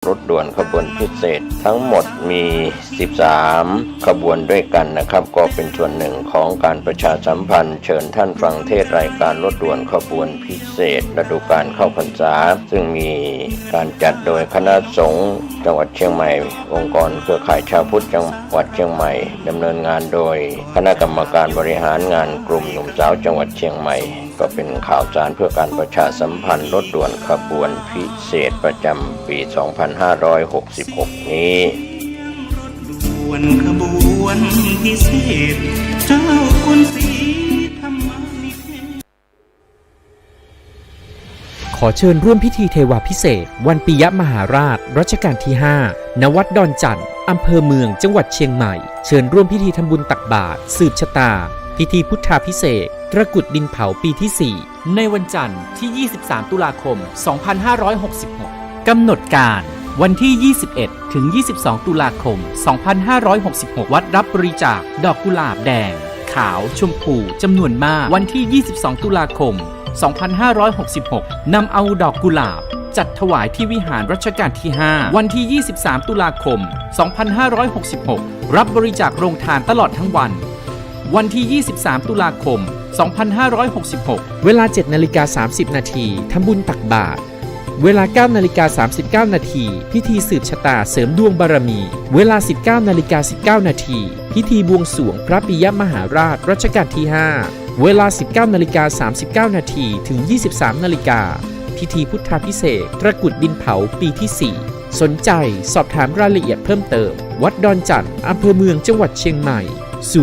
รถด่วนขบวนพิเศษทั้งหมดมี13ขบวนด้วยกันนะครับก็เป็นส่วนหนึ่งของการประชาสัมพันธ์เชิญท่านฟังเทศรายการรถด่วนขบวนพิเศษฤดูกาลเข้าพรรษาซึ่งมีการจัดโดยคณะสงฆ์จังหวัดเชียงใหม่องค์กรเครือข่ายชาวพุทธจังหวัดเชียงใหม่ดำเนินงานโดยคณะกรรมการบริหารงานกลุ่มหนุ่มสาวจังหวัดเชียงใหม่ก็เป็นข่าวสารเพื่อการประชาสัมพันธ์รถด่วนขบวนพิเศษประจำปี 2566 นี้ด่วนขบวนพิเศษเจ้าคุณศรีธรรมนิเทศขอเชิญร่วมพิธีเทวาพิเศษวันปิยมหาราชรัชกาลที่ 5 ณ วัดดอนจันทร์อำเภอเมืองจังหวัดเชียงใหม่เชิญร่วมพิธีทำบุญตักบาตรสืบชะตาพิธีพุทธาภิเษกตระกุดดินเผาปีที่ 4 ในวันจันทร์ที่ 23 ตุลาคม 2566 กำหนดการวันที่ 21 ถึง 22 ตุลาคม 2566 วัดรับบริจาคดอกกุหลาบแดงขาวชมพูจำนวนมากวันที่ 22 ตุลาคม 2566 นำเอาดอกกุหลาบจัดถวายที่วิหารรัชกาลที่ 5 วันที่ 23 ตุลาคม 2566 รับบริจาคโรงทานตลอดทั้งวันวันที่ 23 ตุลาคม 2566 เวลา 7:30 นาทีทำบุญตักบาตรเวลา 9:39 นาทีพิธีสืบชะตาเสริมดวงบารมีเวลา 19:19 นาทีพิธีบวงสรวงพระปิยมหาราชรัชกาลที่ 5 เวลา 19:39 นาทีถึง 23:00 นพิธีพุทธาภิเษกตระกุดดินเผาปีที่ 4 สนใจสอบถามรายละเอียดเพิ่มเติมวัดดอนจันทร์อำเภอเมืองจังหวัดเชียงใหม่053-240-184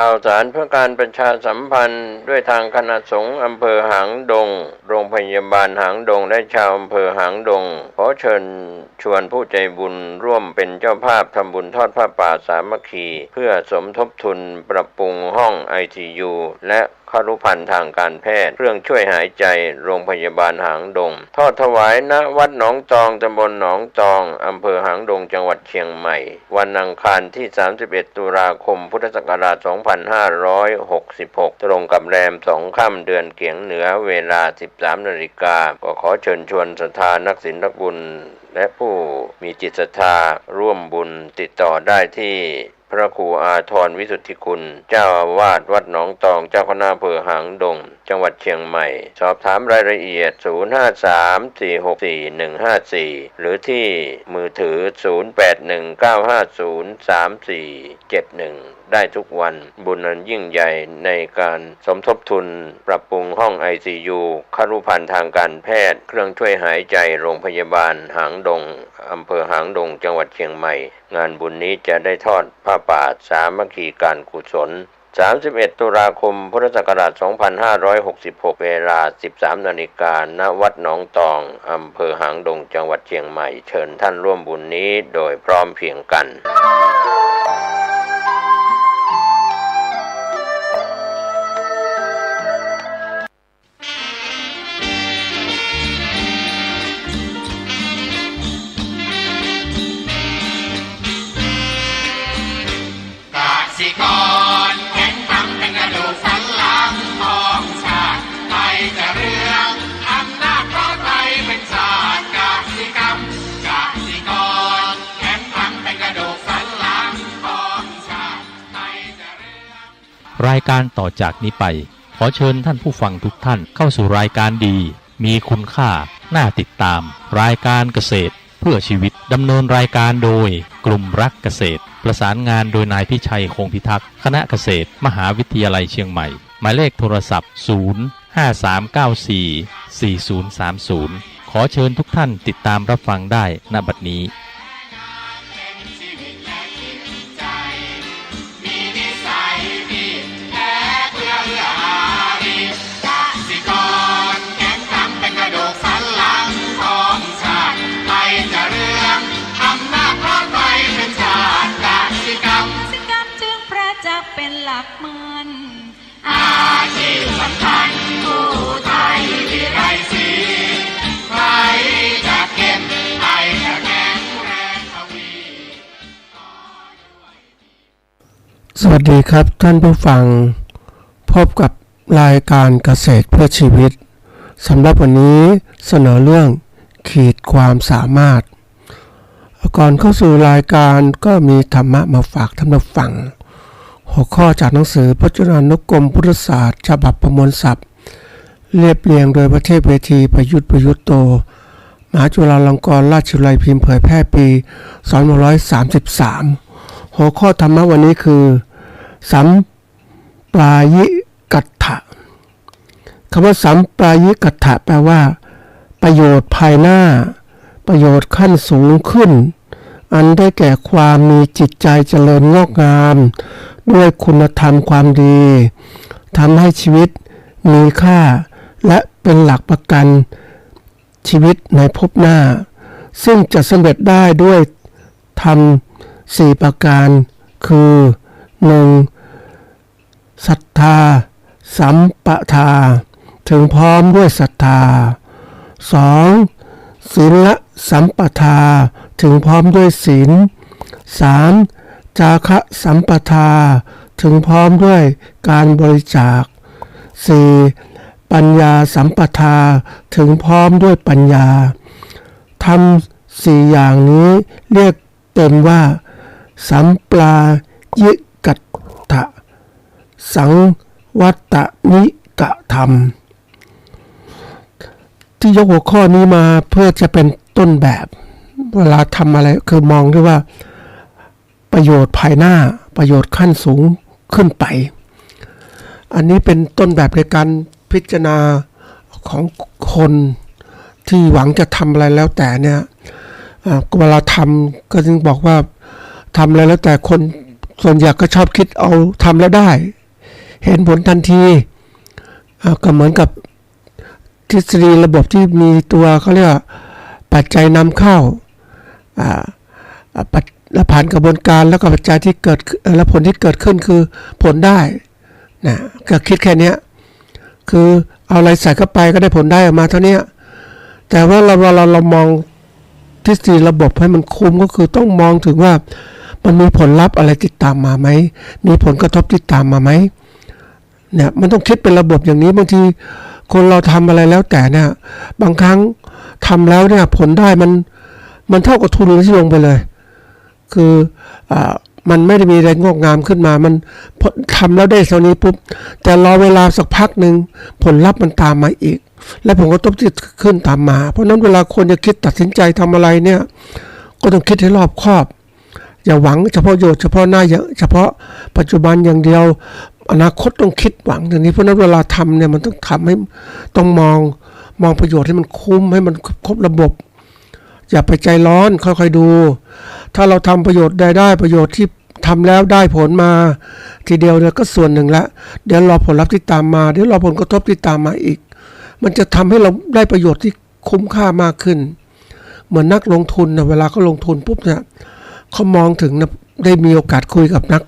ข่าวสารเพื่อการประชาสัมพันธ์ด้วยทางคณะสงฆ์อำเภอหางดงโรงพยาบาลหางดงและชาวอำเภอหางดงขอเชิญชวนผู้ใจบุญร่วมเป็นเจ้าภาพทำบุญทอดผ้าป่าสามัคคีเพื่อสมทบทุนปรับปรุงห้อง ICU และครุภัณฑ์ทางการแพทย์เครื่องช่วยหายใจโรงพยาบาลหางดงทอดถวายณวัดหนองตองตำบลหนองตองอำเภอหางดงจังหวัดเชียงใหม่วันอังคารที่ 31 ตุลาคม พุทธศักราช 2566 ตรงกับแรม 2 ค่ำเดือนเกียงเหนือเวลา 13 นาฬิกาก็ขอเชิญชวนศรัทธานักศีลนักบุญและผู้มีจิตศรัทธาร่วมบุญติดต่อได้ที่พระครูอาทรวิสุทธิคุณเจ้าอาวาสวัดหนองตองเจ้าคณะอำเภอหางดงจังหวัดเชียงใหม่สอบถามรายละเอียด 053-464-154 หรือที่มือถือ 0819503471 ได้ทุกวันบุญอันยิ่งใหญ่ในการสมทบทุนปรับปรุงห้อง ICU ครุภัณฑ์ทางการแพทย์เครื่องช่วยหายใจโรงพยาบาลหางดงอำเภอหางดงจังหวัดเชียงใหม่งานบุญนี้จะได้ทอดผ้าป่าสามัคคีการกุศล31 ตุลาคม พุทธศักราช 2566 เวลา 13 นาฬิกาณ วัดหนองตองอำเภอหางดงจังหวัดเชียงใหม่เชิญท่านร่วมบุญนี้โดยพร้อมเพรียงกันรายการต่อจากนี้ไปขอเชิญท่านผู้ฟังทุกท่านเข้าสู่รายการดีมีคุณค่าน่าติดตามรายการเกษตรเพื่อชีวิตดำเนินรายการโดยกลุ่มรักเกษตรประสานงานโดยนายพิชัยคงพิทักษ์คณะเกษตรมหาวิทยาลัยเชียงใหม่หมายเลขโทรศัพท์053944030ขอเชิญทุกท่านติดตามรับฟังได้ณบัดนี้เป็นหลักมันอาชีพสำคัญผู้ไทยที่ไร้สีใครจะเข้มใครจะแข็ง สวัสดีครับท่านผู้ฟังพบกับรายการเกษตรเพื่อชีวิตสำหรับวันนี้เสนอเรื่องขีดความสามารถก่อนเข้าสู่รายการก็มีธรรมะมาฝากท่านผู้ฟังหัวข้อจากหนังสือพจนานุกรมพุทธศาสตร์ฉบับประมวลศัพท์เรียบเรียงโดยพระเทพเวทีประยุทธ์โตมหาจุฬาลงกรณราชวิทยาลัยพิมพ์เผยแพร่ปี2533หัวข้อธรรมะวันนี้คือสัมปรายิกัตถะคำว่าสัมปรายิกัตถะแปลว่าประโยชน์ภายหน้าประโยชน์ขั้นสูงขึ้นอันได้แก่ความมีจิตใจเจริญงอกงามด้วยคุณธรรมความดีทำให้ชีวิตมีค่าและเป็นหลักประกันชีวิตในภพหน้าซึ่งจะสำเร็จได้ด้วยธรรม4ประการคือ 1. ศรัทธาสัมปทาถึงพร้อมด้วยศรัทธา 2. ศีลสัมปทาถึงพร้อมด้วยศีล 3. จาคะสัมปทาถึงพร้อมด้วยการบริจาค 4. ปัญญาสัมปทาถึงพร้อมด้วยปัญญาทำ4อย่างนี้เรียกเต็มว่าสัมปรายิกัตถะสังวัตนิกะธรรมที่ยกหัวข้อนี้มาเพื่อจะเป็นต้นแบบเวลาทำอะไรคือมองด้วยว่าประโยชน์ภายหน้าประโยชน์ขั้นสูงขึ้นไปอันนี้เป็นต้นแบบในการพิจารณาของคนที่หวังจะทำอะไรแล้วแต่เนี่ยเวลาทำก็จึงบอกว่าทำอะไรแล้วแต่คนส่วนใหญ่ก็ชอบคิดเอาทำแล้วได้เห็นผลทันทีก็เหมือนกับทฤษฎีระบบที่มีตัวเขาเรียกปัจจัยนำเข้าและผ่านกระบวนการแล้วก็ปัจจัยที่เกิดและผลที่เกิดขึ้นคือผลได้นะก็คิดแค่นี้คือเอาอะไรใส่เข้าไปก็ได้ผลได้ออกมาเท่านี้แต่ว่าเรามองทฤษฎีระบบให้มันคุ้มก็คือต้องมองถึงว่ามันมีผลลัพธ์อะไรติดตามมาไหมมีผลกระทบติดตามมาไหมเนี่ยมันต้องคิดเป็นระบบอย่างนี้บางทีคนเราทำอะไรแล้วแต่เนี่ยบางครั้งทำแล้วเนี่ยผลได้มันเท่ากับทุนที่ลงไปเลยคือมันไม่ได้มีอะไรงอกงามขึ้นมามันทำแล้วได้เท่านี้ปุ๊บแต่รอเวลาสักพักหนึ่งผลลัพธ์มันตามมาอีกและผลกระทบที่ขึ้นตามมาเพราะนั้นเวลาคนจะคิดตัดสินใจทำอะไรเนี่ยก็ต้องคิดให้รอบคอบอย่าหวังเฉพาะโยชน์เฉพาะหน้าเฉพาะปัจจุบันอย่างเดียวอนาคตต้องคิดหวังอย่างนี้เพราะนั้นเวลาทำเนี่ยมันต้องทำให้ต้องมองประโยชน์ให้มันคุ้มให้มันครบระบบอย่าไปใจร้อนค่อยๆดูถ้าเราทำประโยชน์ได้ประโยชน์ที่ทำแล้วได้ผลมาทีเดียวเนี่ยก็ส่วนหนึ่งละเดี๋ยวรอผลลัพธ์ที่ตามมาเดี๋ยวรอผลกระทบที่ตามมาอีกมันจะทำให้เราได้ประโยชน์ที่คุ้มค่ามากขึ้นเหมือนนักลงทุนนะเวลาเขาลงทุนปุ๊บเนี่ยเขามองถึงนะได้มีโอกาสคุยกับนัก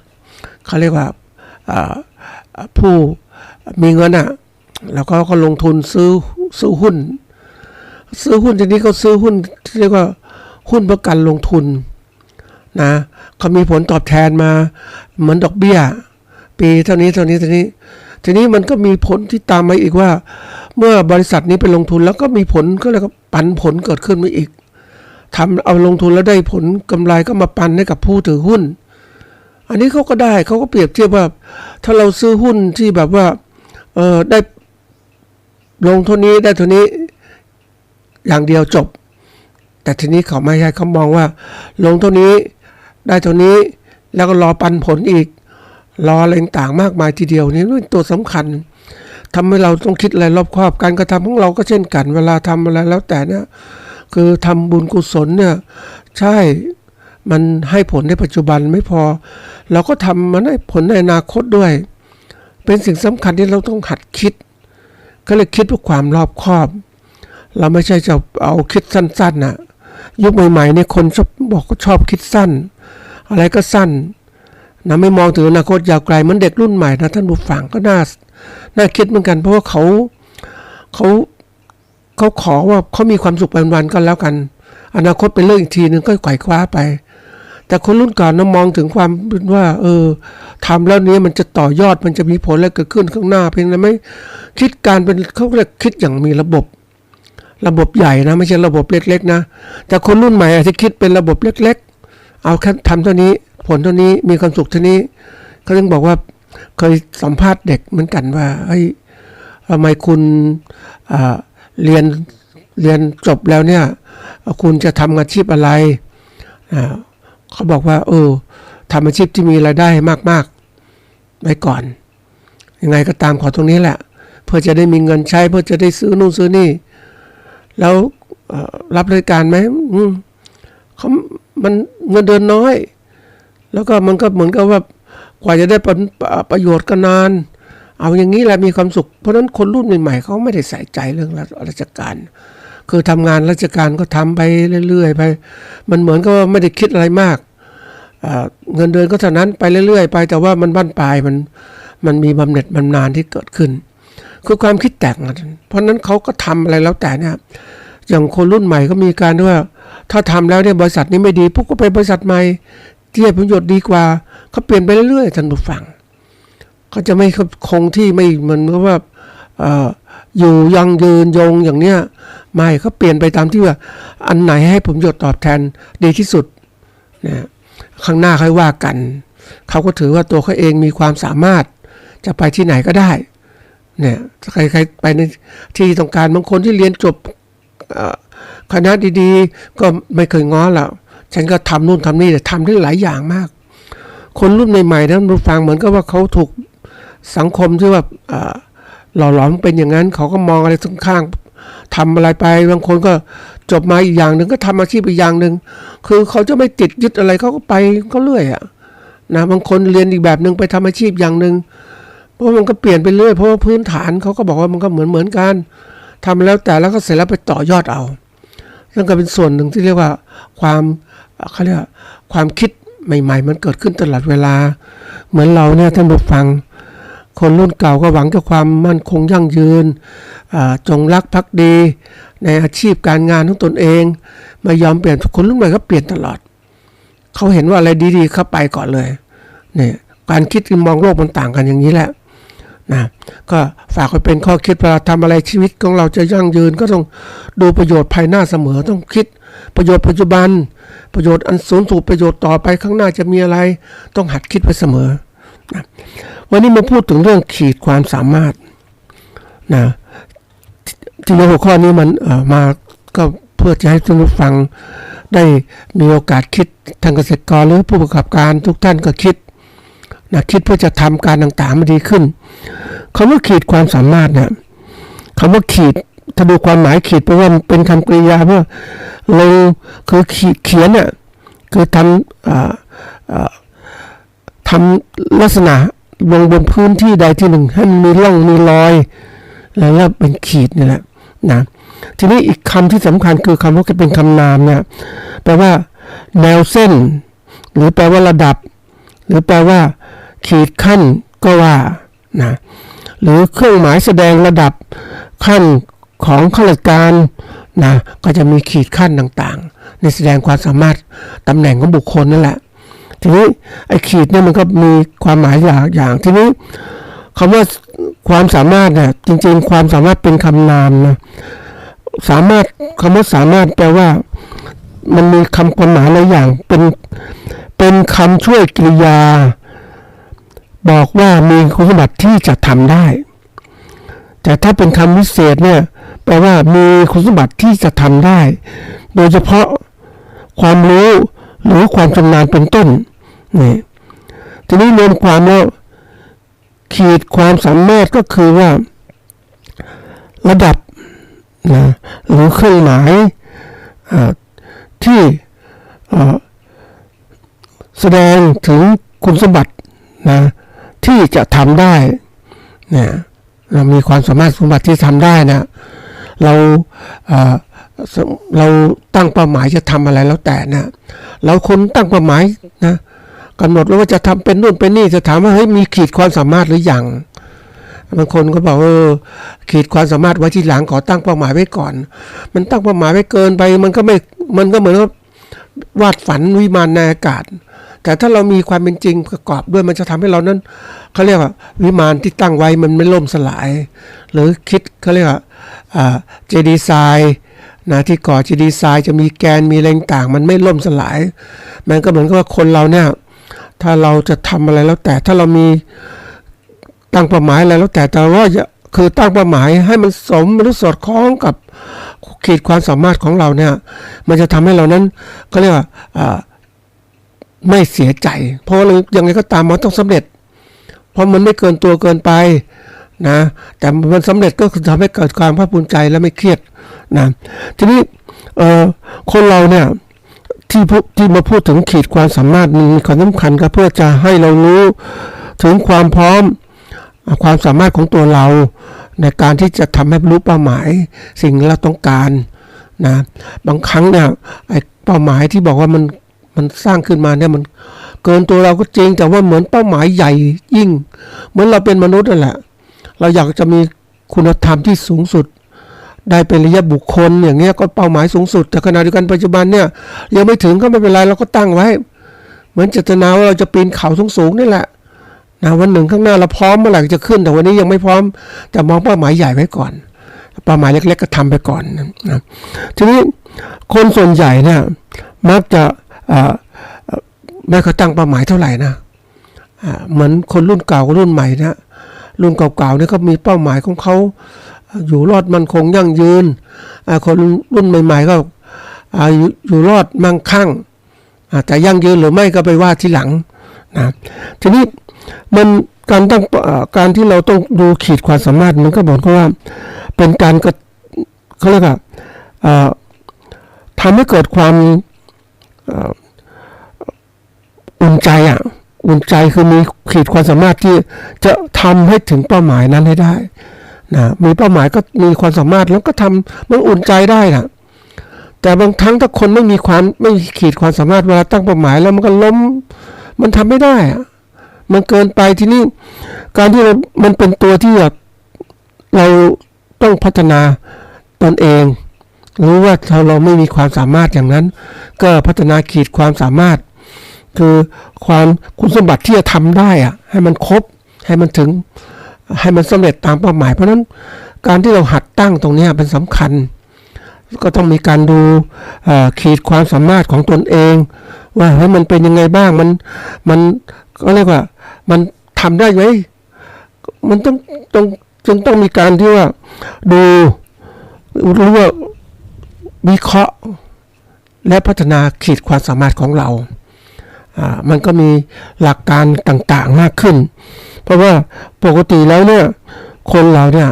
เขาเรียกว่าผู้มีเงินอ่ะแล้วก็ลงทุนซื้อหุ้นทีนี้เขาซื้อหุ้นเรียกว่าหุ้นเพื่อการลงทุนนะเขามีผลตอบแทนมาเหมือนดอกเบี้ยปีเท่านี้ทีนี้มันก็มีผลที่ตามมาอีกว่าเมื่อบริษัทนี้ไปลงทุนแล้วก็มีผลก็เลยก็ปันผลเกิดขึ้นมาอีกทำเอาลงทุนแล้วได้ผลกำไรก็มาปันให้กับผู้ถือหุ้นอันนี้เขาก็ได้เขาก็เปรียบเทียบว่าถ้าเราซื้อหุ้นที่แบบว่าได้ลงเท่านี้ได้เท่านี้อย่างเดียวจบแต่ทีนี้เขาไม่ใช่เขามองว่าลงเท่านี้ได้เท่านี้แล้วก็รอปันผลอีกรออะไรต่างๆมากมายทีเดียวนี่เป็นตัวสำคัญทำให้เราต้องคิดอะไรรอบคอบการกระทำของเราก็เช่นกันเวลาทำอะไรแล้วแต่เนี่ยคือทำบุญกุศลเนี่ยใช่มันให้ผลในปัจจุบันไม่พอเราก็ทำมันให้ผลในอนาคตด้วยเป็นสิ่งสำคัญที่เราต้องหัดคิดก็เลยคิดเพื่อความรอบคอบเราไม่ใช่จะเอาคิดสั้นๆนะยุคใหม่ๆนี่คนชอบคิดสั้นอะไรก็สั้นนะไม่มองถึงอนาคตยาวไกลเหมือนเด็กรุ่นใหม่นะท่านผู้ฟังก็น่าคิดเหมือนกันเพราะว่าเขาขอว่าเขามีความสุขวันๆก็แล้วกันอนาคตเป็นเรื่องอีกทีนึงก็ไขว่คว้าไป แต่คนรุ่นเก่านะมองถึงความว่าทำแล้วนี้มันจะต่อยอดมันจะมีผลอะไรเกิดขึ้นข้างหน้าเพียงแต่ไม่คิดการเป็นเขาเรียกคิดอย่างมีระบบใหญ่นะไม่ใช่ระบบเล็กๆนะแต่คนรุ่นใหม่อาจจะคิดเป็นระบบเล็กๆเอาแค่ทำเท่านี้ผลเท่านี้มีความสุขเท่านี้เขาถึงบอกว่าเคยสัมภาษณ์เด็กเหมือนกันว่าทำไมคุณเรียนจบแล้วเนี่ยคุณจะทำอาชีพอะไรเขาบอกว่าทำอาชีพที่มีรายได้มากๆไว้ก่อนยังไงก็ตามขอตรงนี้แหละเพื่อจะได้มีเงินใช้เพื่อจะได้ซื้อนู่นซื้อนี่แล้วรับราชการไหมมันเงินเดือนน้อยแล้วก็มันก็เหมือนกับว่ากว่าจะได้ประโยชน์ก็นานเอาอย่างนี้แหละมีความสุขเพราะฉะนั้นคนรุ่นใหม่ๆเขาไม่ได้ใส่ใจเรื่องราชการคือทำงานราชการก็ทำไปเรื่อยๆไปมันเหมือนกับไม่ได้คิดอะไรมากเงินเดือนก็เท่านั้นไปเรื่อยๆไปแต่ว่ามันบั้นปลายมันมีบำเหน็จบำนาญที่เกิดขึ้นคือความคิดแตกกันเพราะนั้นเขาก็ทำอะไรแล้วแต่เนี่ยอย่างคนรุ่นใหม่ก็มีการด้วยว่าถ้าทำแล้วเนี่ยบริษัทนี้ไม่ดีพวกก็ไปบริษัทใหม่ที่ให้ผลประโยชน์ดีกว่าเขาเปลี่ยนไปเรื่อยๆท่านผู้ฟังเขาจะไม่คงที่ไม่เหมือนกับว่าอยู่ยังยืนยงอย่างเนี้ยไม่เขาเปลี่ยนไปตามที่ว่าอันไหนให้ผลประโยชน์ตอบแทนดีที่สุดนะข้างหน้าค่อยว่ากันเขาก็ถือว่าตัวเขาเองมีความสามารถจะไปที่ไหนก็ได้เนี่ยใครไปในที่ต้องการบางคนที่เรียนจบคณะดีๆก็ไม่เคยง้อแล้วฉันก็ทำนู่นทำนี่แต่ทำได้หลายอย่างมากคนรุ่นใหม่ๆนั้นรู้ฟังเหมือนกับว่าเขาถูกสังคมที่ว่าหล่อหลอมเป็นอย่างนั้นเขาก็มองอะไรข้างๆทำอะไรไปบางคนก็จบมาอีกอย่างหนึ่งก็ทำอาชีพอีกอย่างหนึ่งคือเขาจะไม่ติดยึดอะไรเขาก็ไปก็เรื่อยนะบางคนเรียนอีกแบบหนึ่งไปทำอาชีพอย่างหนึ่งเพราะมันก็เปลี่ยนไปเรื่อยเพราะว่าพื้นฐานเขาก็บอกว่ามันก็เหมือนกันทำแล้วแต่แล้วก็เสร็จแล้วไปต่อยอดเอานั่นก็เป็นส่วนหนึ่งที่เรียกว่าเขาเรียกความคิดใหม่ๆมันเกิดขึ้นตลอดเวลาเหมือนเราเนี่ยท่านผู้ฟังคนรุ่นเก่าก็หวังกับความมั่นคงยั่งยืนจงรักภักดีในอาชีพการงานของตนเองไม่ยอมเปลี่ยนคนรุ่นใหม่ก็เปลี่ยนตลอดเขาเห็นว่าอะไรดีๆเข้าไปก่อนเลยเนี่ยการคิดมองโลกมันต่างกันอย่างนี้แหละนะก็ฝากไว้เป็นข้อคิดเวลาทำอะไรชีวิตของเราจะยั่งยืนก็ต้องดูประโยชน์ภายหน้าเสมอต้องคิดประโยชน์ปัจจุบันประโยชน์อันสูงสุดประโยชน์ต่อไปข้างหน้าจะมีอะไรต้องหัดคิดไว้เสมอนะวันนี้มาพูดถึงเรื่องขีดความสามารถนะที่หัวข้อนี้มันมาก็เพื่อจะให้ท่านผู้ฟังได้มีโอกาสคิดทางเกษตรกรหรือผู้ประกอบการทุกท่านก็คิดเพื่อจะทำการต่างๆมันดีขึ้นคำว่าขีดความสามารถเนี่ยคำว่าขีดถ้าดูความหมายขีดแปลว่าเป็นคำกริยาว่าลงคือเขียนเนี่ยคือทำลักษณะลงบนพื้นที่ใดที่หนึ่งให้มันมีร่องมีรอยแล้วเป็นขีดนี่แหละนะทีนี้อีกคำที่สำคัญคือคำว่าเป็นคำนามเนี่ยแปลว่าแนวเส้นหรือแปลว่าระดับหรือแปลว่าขีดขั้นก็ว่านะหรือเครื่องหมายแสดงระดับขั้นของข้าราชการนะก็จะมีขีดขั้นต่างๆในแสดงความสามารถตำแหน่งของบุคคลนั่นแหละทีนี้ไอ้ขีดเนี่ยมันก็มีความหมายหลายอย่างทีนี้คำว่าความสามารถเนี่ยจริงๆความสามารถเป็นคำนามนะสามารถคำว่าสามารถแปลว่ามันมีความหมายหลายอย่างเป็นคำช่วยกริยาบอกว่ามีคุณสมบัติที่จะทำได้แต่ถ้าเป็นคำวิเศษเนี่ยแปลว่ามีคุณสมบัติที่จะทำได้โดยเฉพาะความรู้หรือความชำนาญเป็นต้นนี่ทีนี้รวมความแล้วขีดความสามารถก็คือว่าระดับนะหรือเครื่องหมายที่แสดงถึงคุณสมบัตินะที่จะทำได้เนี่ยเรามีความสามารถสมบัติที่ทำได้นะเราตั้งเป้าหมายจะทำอะไรแล้วแต่นะเราคนตั้งเป้าหมายนะกำหนดแล้วว่าจะทำเป็นนู่นเป็นนี่จะถามว่าเฮ้ยมีขีดความสามารถหรือยังบางคนก็บอกขีดความสามารถไว้ที่หลังขอตั้งเป้าหมายไว้ก่อนมันตั้งเป้าหมายไว้เกินไปมันก็เหมือนกับ วาดฝันวิมานในอากาศแต่ถ้าเรามีความเป็นจริงประกอบด้วยมันจะทำให้เรานั้นเขาเรียกว่าวิมานที่ตั้งไว้มันไม่ล่มสลายหรือคิดเขาเรียกว่าเจดีย์ทรายนะที่ก่อเจดีย์ทรายจะมีแกนมีแรงต่างมันไม่ล่มสลายมันก็เหมือนกับว่าคนเราเนี่ยถ้าเราจะทำอะไรแล้วแต่ถ้าเรามีตั้งเป้าหมายอะไรแล้วแต่ว่าคือตั้งเป้าหมายให้มันสมหรือสอดคล้องกับขีดความสามารถของเราเนี่ยมันจะทำให้เรานั้นก็เรียกว่าไม่เสียใจเพราะว่ายังไงก็ตามมันต้องสำเร็จเพราะมันไม่เกินตัวเกินไปนะแต่มันสำเร็จก็คือทำให้เกิดความภาคภูมิใจและไม่เครียดนะทีนี้คนเราเนี่ยที่มาพูดถึงขีดความสามารถมีความสำคัญก็เพื่อจะให้เรารู้ถึงความพร้อมความสามารถของตัวเราในการที่จะทำให้รู้เป้าหมายสิ่งที่เราต้องการนะบางครั้งเนี่ยไอ้เป้าหมายที่บอกว่ามันสร้างขึ้นมาเนี่ยมันเกินตัวเราก็จริงแต่ว่าเหมือนเป้าหมายใหญ่ยิ่งเหมือนเราเป็นมนุษย์นั่นแหละเราอยากจะมีคุณธรรมที่สูงสุดได้เป็นระยะบุคคลอย่างเงี้ยก็เป้าหมายสูงสุดแต่ขณะเดียวกันปัจจุบันเนี่ยยังไม่ถึงก็ไม่เป็นไรเราก็ตั้งไว้เหมือนเจตนาว่าเราจะปีนเขาสูงๆนี่แหละนะวันหนึ่งข้างหน้าเราพร้อมเมื่อไหร่จะขึ้นแต่วันนี้ยังไม่พร้อมแต่มองเป้าหมายใหญ่ไว้ก่อนเป้าหมายเล็กๆก็ทำไปก่อนนะทีนี้คนส่วนใหญ่เนี่ยมักจะไม่เขาตั้งเป้าหมายเท่าไหร่นะเหมือนคนรุ่นเก่ากับรุ่นใหม่นะรุ่นเก่าๆเนี่ยก็มีเป้าหมายของเขาอยู่รอดมั่นคงยั่งยืนคนรุ่นใหม่ๆก็อยู่รอดมั่งคั่งแต่ยั่งยืนหรือไม่ก็ไปว่าทีหลังนะทีนี้มันการที่เราต้องดูขีดความสามารถมันก็บอกว่าเป็นการเขาเรียกว่าทำให้เกิดความอุ่นใจอุ่นใจคือมีขีดความสามารถที่จะทำให้ถึงเป้าหมายนั้นให้ได้นะมีเป้าหมายก็มีความสามารถแล้วก็ทำมันอุ่นใจได้นะแต่บางครั้งถ้าคนไม่มีขีดความสามารถเวลาตั้งเป้าหมายแล้วมันก็ล้มมันทำไม่ได้มันเกินไปทีนี้การที่มันเป็นตัวที่เราต้องพัฒนาตนเองรู้ว่าเราไม่มีความสามารถอย่างนั้นก็พัฒนาขีดความสามารถคือคุณสมบัติที่จะทำได้ให้มันครบให้มันถึงให้มันสำเร็จตามเป้าหมายเพราะนั้นการที่เราหัดตั้งตรงนี้เป็นสำคัญก็ต้องมีการดูขีดความสามารถของตนเองว่าให้มันเป็นยังไงบ้างมันก็เรียกว่ามันทำได้ไหมมันต้องมีการที่ว่าดูรู้ว่าวิเคราะห์และพัฒนาขีดความสามารถของเรามันก็มีหลักการต่างๆมากขึ้นเพราะว่าปกติแล้วเนี่ยคนเราเนี่ย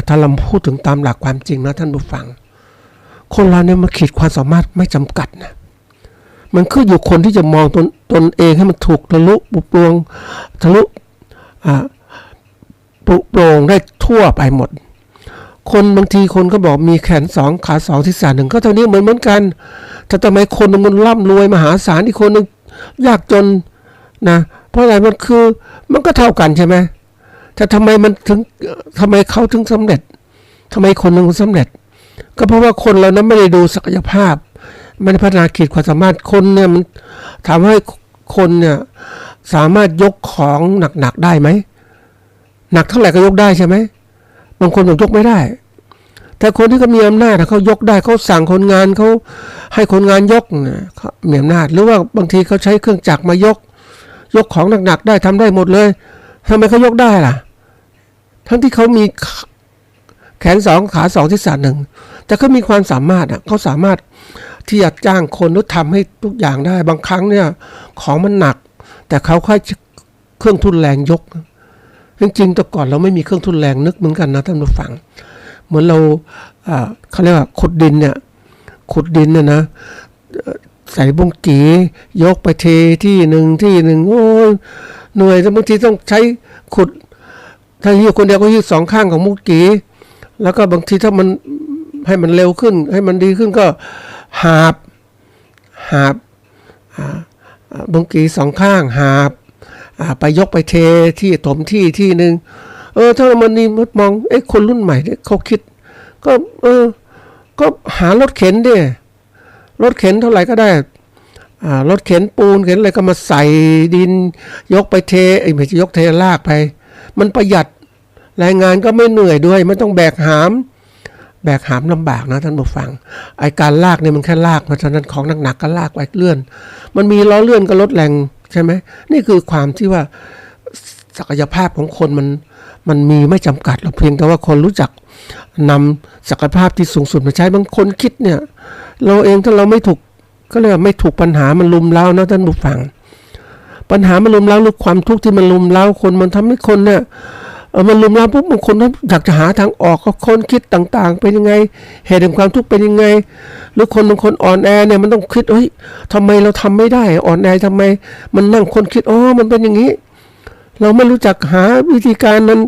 ถ้าเราพูดถึงตามหลักความจริงนะท่านผู้ฟังคนเราเนี่ยมันขีดความสามารถไม่จำกัดนะมันคืออยู่คนที่จะมองตนเองให้มันถูกทะลุปุโปร่งทะลุปุโปร่งได้ทั่วไปหมดคนบางทีคนก็บอกมีแขน2ขา2ศีรษะ1ก็เท่านี้เหมือนกันแต่ทำไมคนนึงมันร่ำรวยมหาศาลอีกคนนึงยากจนนะเพราะอะไรมันก็เท่ากันใช่ไหมแต่ทำไมเขาถึงสำเร็จทำไมคนนึงสำเร็จก็เพราะว่าคนเรานั้นไม่ได้ดูศักยภาพไม่ได้พัฒนาขีดความสามารถคนเนี่ยมันทำให้คนเนี่ยสามารถยกของหนักๆได้ไหมหนักเท่าไหร่ก็ยกได้ใช่ไหมบางคนยกไม่ได้แต่คนที่เขามีอำนาจเขายกได้เขาสั่งคนงานเขาให้คนงานยกมีอำนาจหรือว่าบางทีเขาใช้เครื่องจักรมายกของหนักๆได้ทำได้หมดเลยทำไมเขายกได้ล่ะทั้งที่เขามีแขน2ขา2ศีรษะ1แต่เขามีความสามารถเขาสามารถที่จะจ้างคนหรือทำให้ทุกอย่างได้บางครั้งเนี่ยของมันหนักแต่เขาค่อยเครื่องทุนแรงยกจริงๆแต่ก่อนเราไม่มีเครื่องทุนแรงนึกเหมือนกันนะท่านผู้ฟังเหมือนเราเขาเรียกว่าขุดดินเนี่ยนะใส่บุ้งกียกไปเทที่หนึ่งโอ้ยเหนื่อยบางทีต้องใช้ขุดถ้าหิ้วคนเดียวก็หิ้ว2ข้างของบุ้งกีแล้วก็บางทีถ้ามันให้มันเร็วขึ้นให้มันดีขึ้นก็หาบบุ้งกี2ข้างหาบไปยกไปเทที่ถมที่หนึ่งถ้ามันนี่มองคนรุ่นใหม่เนี่ยเขาคิดก็หารถเข็นดิรถเข็นเท่าไหร่ก็ได้ รถเข็นปูนเข็นอะไรก็มาใส่ดินยกไปเทไม่ใช่ยกเทลากไปมันประหยัดแรงงานก็ไม่เหนื่อยด้วยไม่ต้องแบกหามลำบากนะท่านผู้ฟังไอการลากเนี่ยมันแค่ลากเพราะฉะนั้นของหนักๆก็ลากไปเลื่อนมันมีล้อเลื่อนก็ลดแรงใช่ไหมนี่คือความที่ว่าศักยภาพของคนมันมีไม่จำกัดเราเพียงแต่ว่าคนรู้จักนำศักยภาพที่สูงสุดมาใช้บางคนคิดเนี่ยเราเองถ้าเราไม่ถูกก็เรียกว่าไม่ถูกปัญหามันลุมเล้านะท่านผู้ฟังปัญหามันลุมเล้าหรือความทุกข์ที่มันลุมเล้าคนมันทำให้คนเนี่ยมันลุมเล้าปุ๊บบางคนอยากจะหาทางออกก็คนคิดต่างๆเป็นยังไงเหตุแห่งความทุกข์เป็นยังไงหรือคนบางคนอ่อนแอเนี่ยมันต้องคิดเฮ้ยทำไมเราทำไม่ได้อ่อนแอทำไมมันนั่งคนคิดมันเป็นอย่างนี้เราไม่รู้จักหาวิธีการนั้น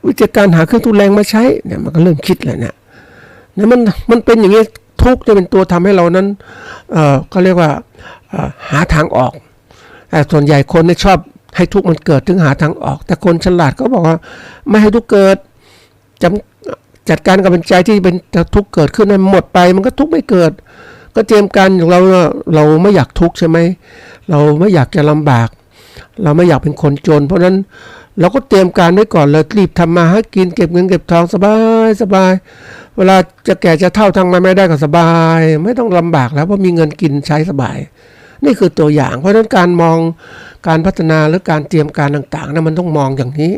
วิธีการหาเครื่องทุนแรงมาใช้เนี่ยมันก็เริ่มคิดเลยเนี่ยมันเป็นอย่างนี้ทุกข์จะเป็นตัวทำให้เรานั้นก็เรียกว่าหาทางออกแต่ส่วนใหญ่คนเนี่ยชอบให้ทุกข์มันเกิดถึงหาทางออกแต่คนฉลาดก็บอกว่าไม่ให้ทุกข์เกิดจัดการกับปัจจัยที่เป็นทุกข์เกิดขึ้นให้หมดไปมันก็ทุกข์ไม่เกิดก็เตรียมการอย่างเราไม่อยากทุกข์ใช่ไหมเราไม่อยากจะลำบากเราไม่อยากเป็นคนจนเพราะนั้นเราก็เตรียมการไว้ก่อนเลยรีบทำมาหากินเก็บเงินเก็บทองสบายเวลาจะแก่จะเฒ่าทางไม่ได้ก็สบายไม่ต้องลำบากแล้วเพราะมีเงินกินใช้สบายนี่คือตัวอย่างเพราะฉะนั้นการมองการพัฒนาหรือการเตรียมการต่างๆนะมันต้องมองอย่างนี้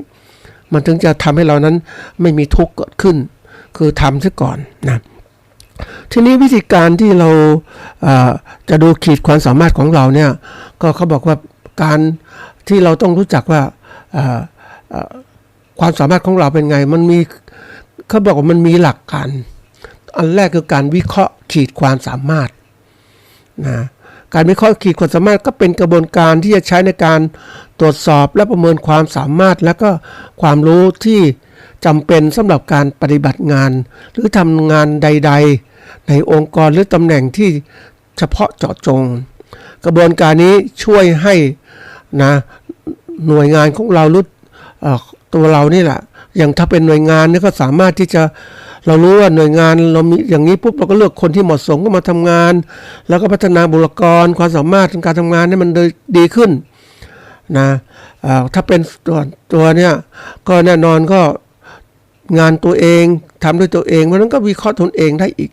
มันถึงจะทำให้เรานั้นไม่มีทุกข์เกิดขึ้นคือทำซะก่อนนะทีนี้วิธีการที่เราจะดูขีดความสามารถของเราเนี่ยก็เขาบอกว่าการที่เราต้องรู้จักว่าความสามารถของเราเป็นไงมันมีเขาบอกว่ามันมีหลักการอันแรกคือการวิเคราะห์ขีดความสามารถนะการวิเคราะห์ขีดความสามารถก็เป็นกระบวนการที่จะใช้ในการตรวจสอบและประเมินความสามารถและก็ความรู้ที่จำเป็นสำหรับการปฏิบัติงานหรือทำงานใดๆในองค์กรหรือตำแหน่งที่เฉพาะเจาะจงกระบวนการนี้ช่วยให้นะหน่วยงานของเราหรือตัวเรานี่แหละอย่างถ้าเป็นหน่วยงานนี่ก็สามารถที่จะเรารู้ว่าหน่วยงานเรามีอย่างนี้ปุ๊บเราก็เลือกคนที่เหมาะสมก็มาทำงานแล้วก็พัฒนาบุคลากรความสามารถในการทำงานให้มันดีขึ้นนะถ้าเป็นตัวเนี่ยก็แน่นอนก็งานตัวเองทำด้วยตัวเองเพราะนั้นก็วิเคราะห์ตนเองได้อีก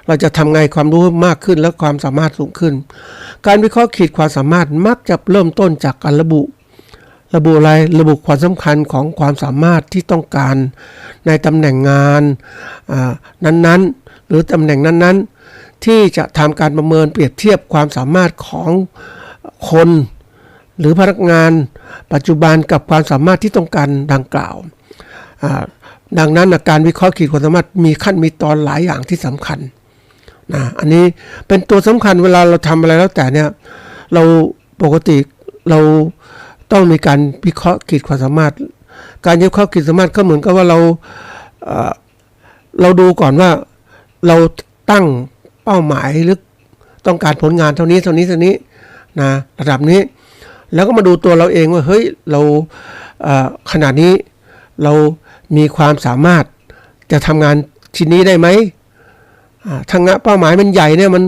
เราจะทำไงความรู้มากขึ้นและความสามารถสูงขึ้นการวิเคราะห์ขีดความสามารถมักจะเริ่มต้นจากการระบุอะไรระบุความสำคัญของความสามารถที่ต้องการในตำแหน่งงานนั้นๆหรือตำแหน่งนั้นๆที่จะทำการประเมินเปรียบเทียบความสามารถของคนหรือพนักงานปัจจุบันกับความสามารถที่ต้องการดังกล่าวดังนั้นการวิเคราะห์ขีดความสามารถมีขั้นมีตอนหลายอย่างที่สำคัญอันนี้เป็นตัวสำคัญเวลาเราทำอะไรแล้วแต่เนี่ยเราปกติเราต้องมีการวิเคราะห์ขีดความสามารถการวิเคราะห์ขีดความสามารถก็เหมือนกับว่าเราดูก่อนว่าเราตั้งเป้าหมายหรือต้องการผลงานเท่านี้นะระดับนี้แล้วก็มาดูตัวเราเองว่าเฮ้ยเราขนาดนี้เรามีความสามารถจะทำงานชิ้นนี้ได้ไหมทางเป้าหมายมันใหญ่เนี่ยมัน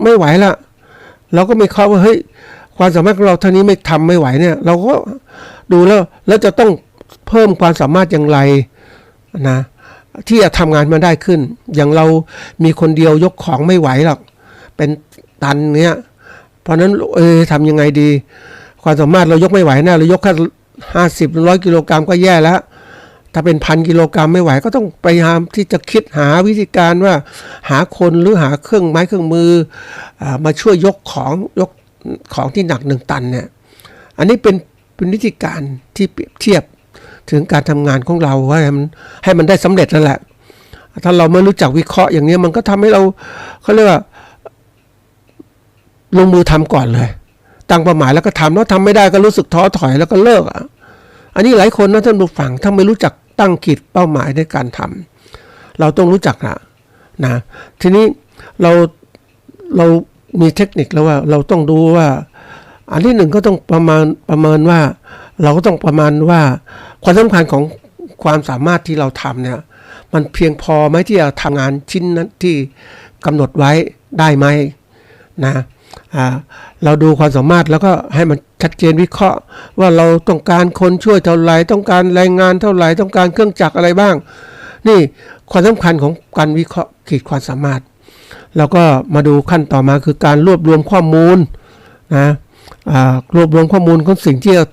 ไม่ไหวละเราก็ไม่เข้าว่าเฮ้ยความสามารถของเราเท่านี้ไม่ไหวเนี่ยเราก็ดูแล้วจะต้องเพิ่มความสามารถอย่างไรนะที่จะทำงานมาได้ขึ้นอย่างเรามีคนเดียวยกของไม่ไหวหรอกเป็นตันเนี้ยเพราะนั้นทำยังไงดีความสามารถเรายกไม่ไหวนะเรายกแค่50-100 กิโลกรัมก็แย่แล้วถ้าเป็น1,000 กิโลกรัมไม่ไหวก็ต้องพยายามที่จะคิดหาวิธีการว่าหาคนหรือหาเครื่องไม้เครื่องมือมาช่วยยกของที่หนัก1 ตันเนี่ยอันนี้เป็นวิธีการที่เปรียบเทียบถึงการทำงานของเราว่าให้มันได้สำเร็จนั่นแหละถ้าเราไม่รู้จักวิเคราะห์อย่างนี้มันก็ทำให้เขาเรียกว่าลงมือทำก่อนเลยตั้งเป้าหมายแล้วก็ทำแล้วทำไม่ได้ก็รู้สึกท้อถอยแล้วก็เลิกอันนี้หลายคนนะท่านผู้ฟังถ้าไม่รู้จักตั้งขีดเป้าหมายในการทำเราต้องรู้จักนะทีนี้เรามีเทคนิคแล้วว่าเราต้องดูว่าอันที่หนึ่งก็ต้องประเมินว่าเราก็ต้องประมาณว่าความสำคัญของความสามารถที่เราทำเนี่ยมันเพียงพอไหมที่จะทำงานชิ้นนั้นที่กำหนดไว้ได้ไหม นะเราดูความสามารถแล้วก็ให้มันชัดเจนวิเคราะห์ว่าเราต้องการคนช่วยเท่าไหร่ต้องการแรงงานเท่าไหร่ต้องการเครื่องจักรอะไรบ้างนี่ความสำคัญของการวิเคราะห์ขีดความสามารถแล้วก็มาดูขั้นต่อมาคือการรวบรวมข้อมูลนะรวบรวมข้อมูลของสิ่งที่จะ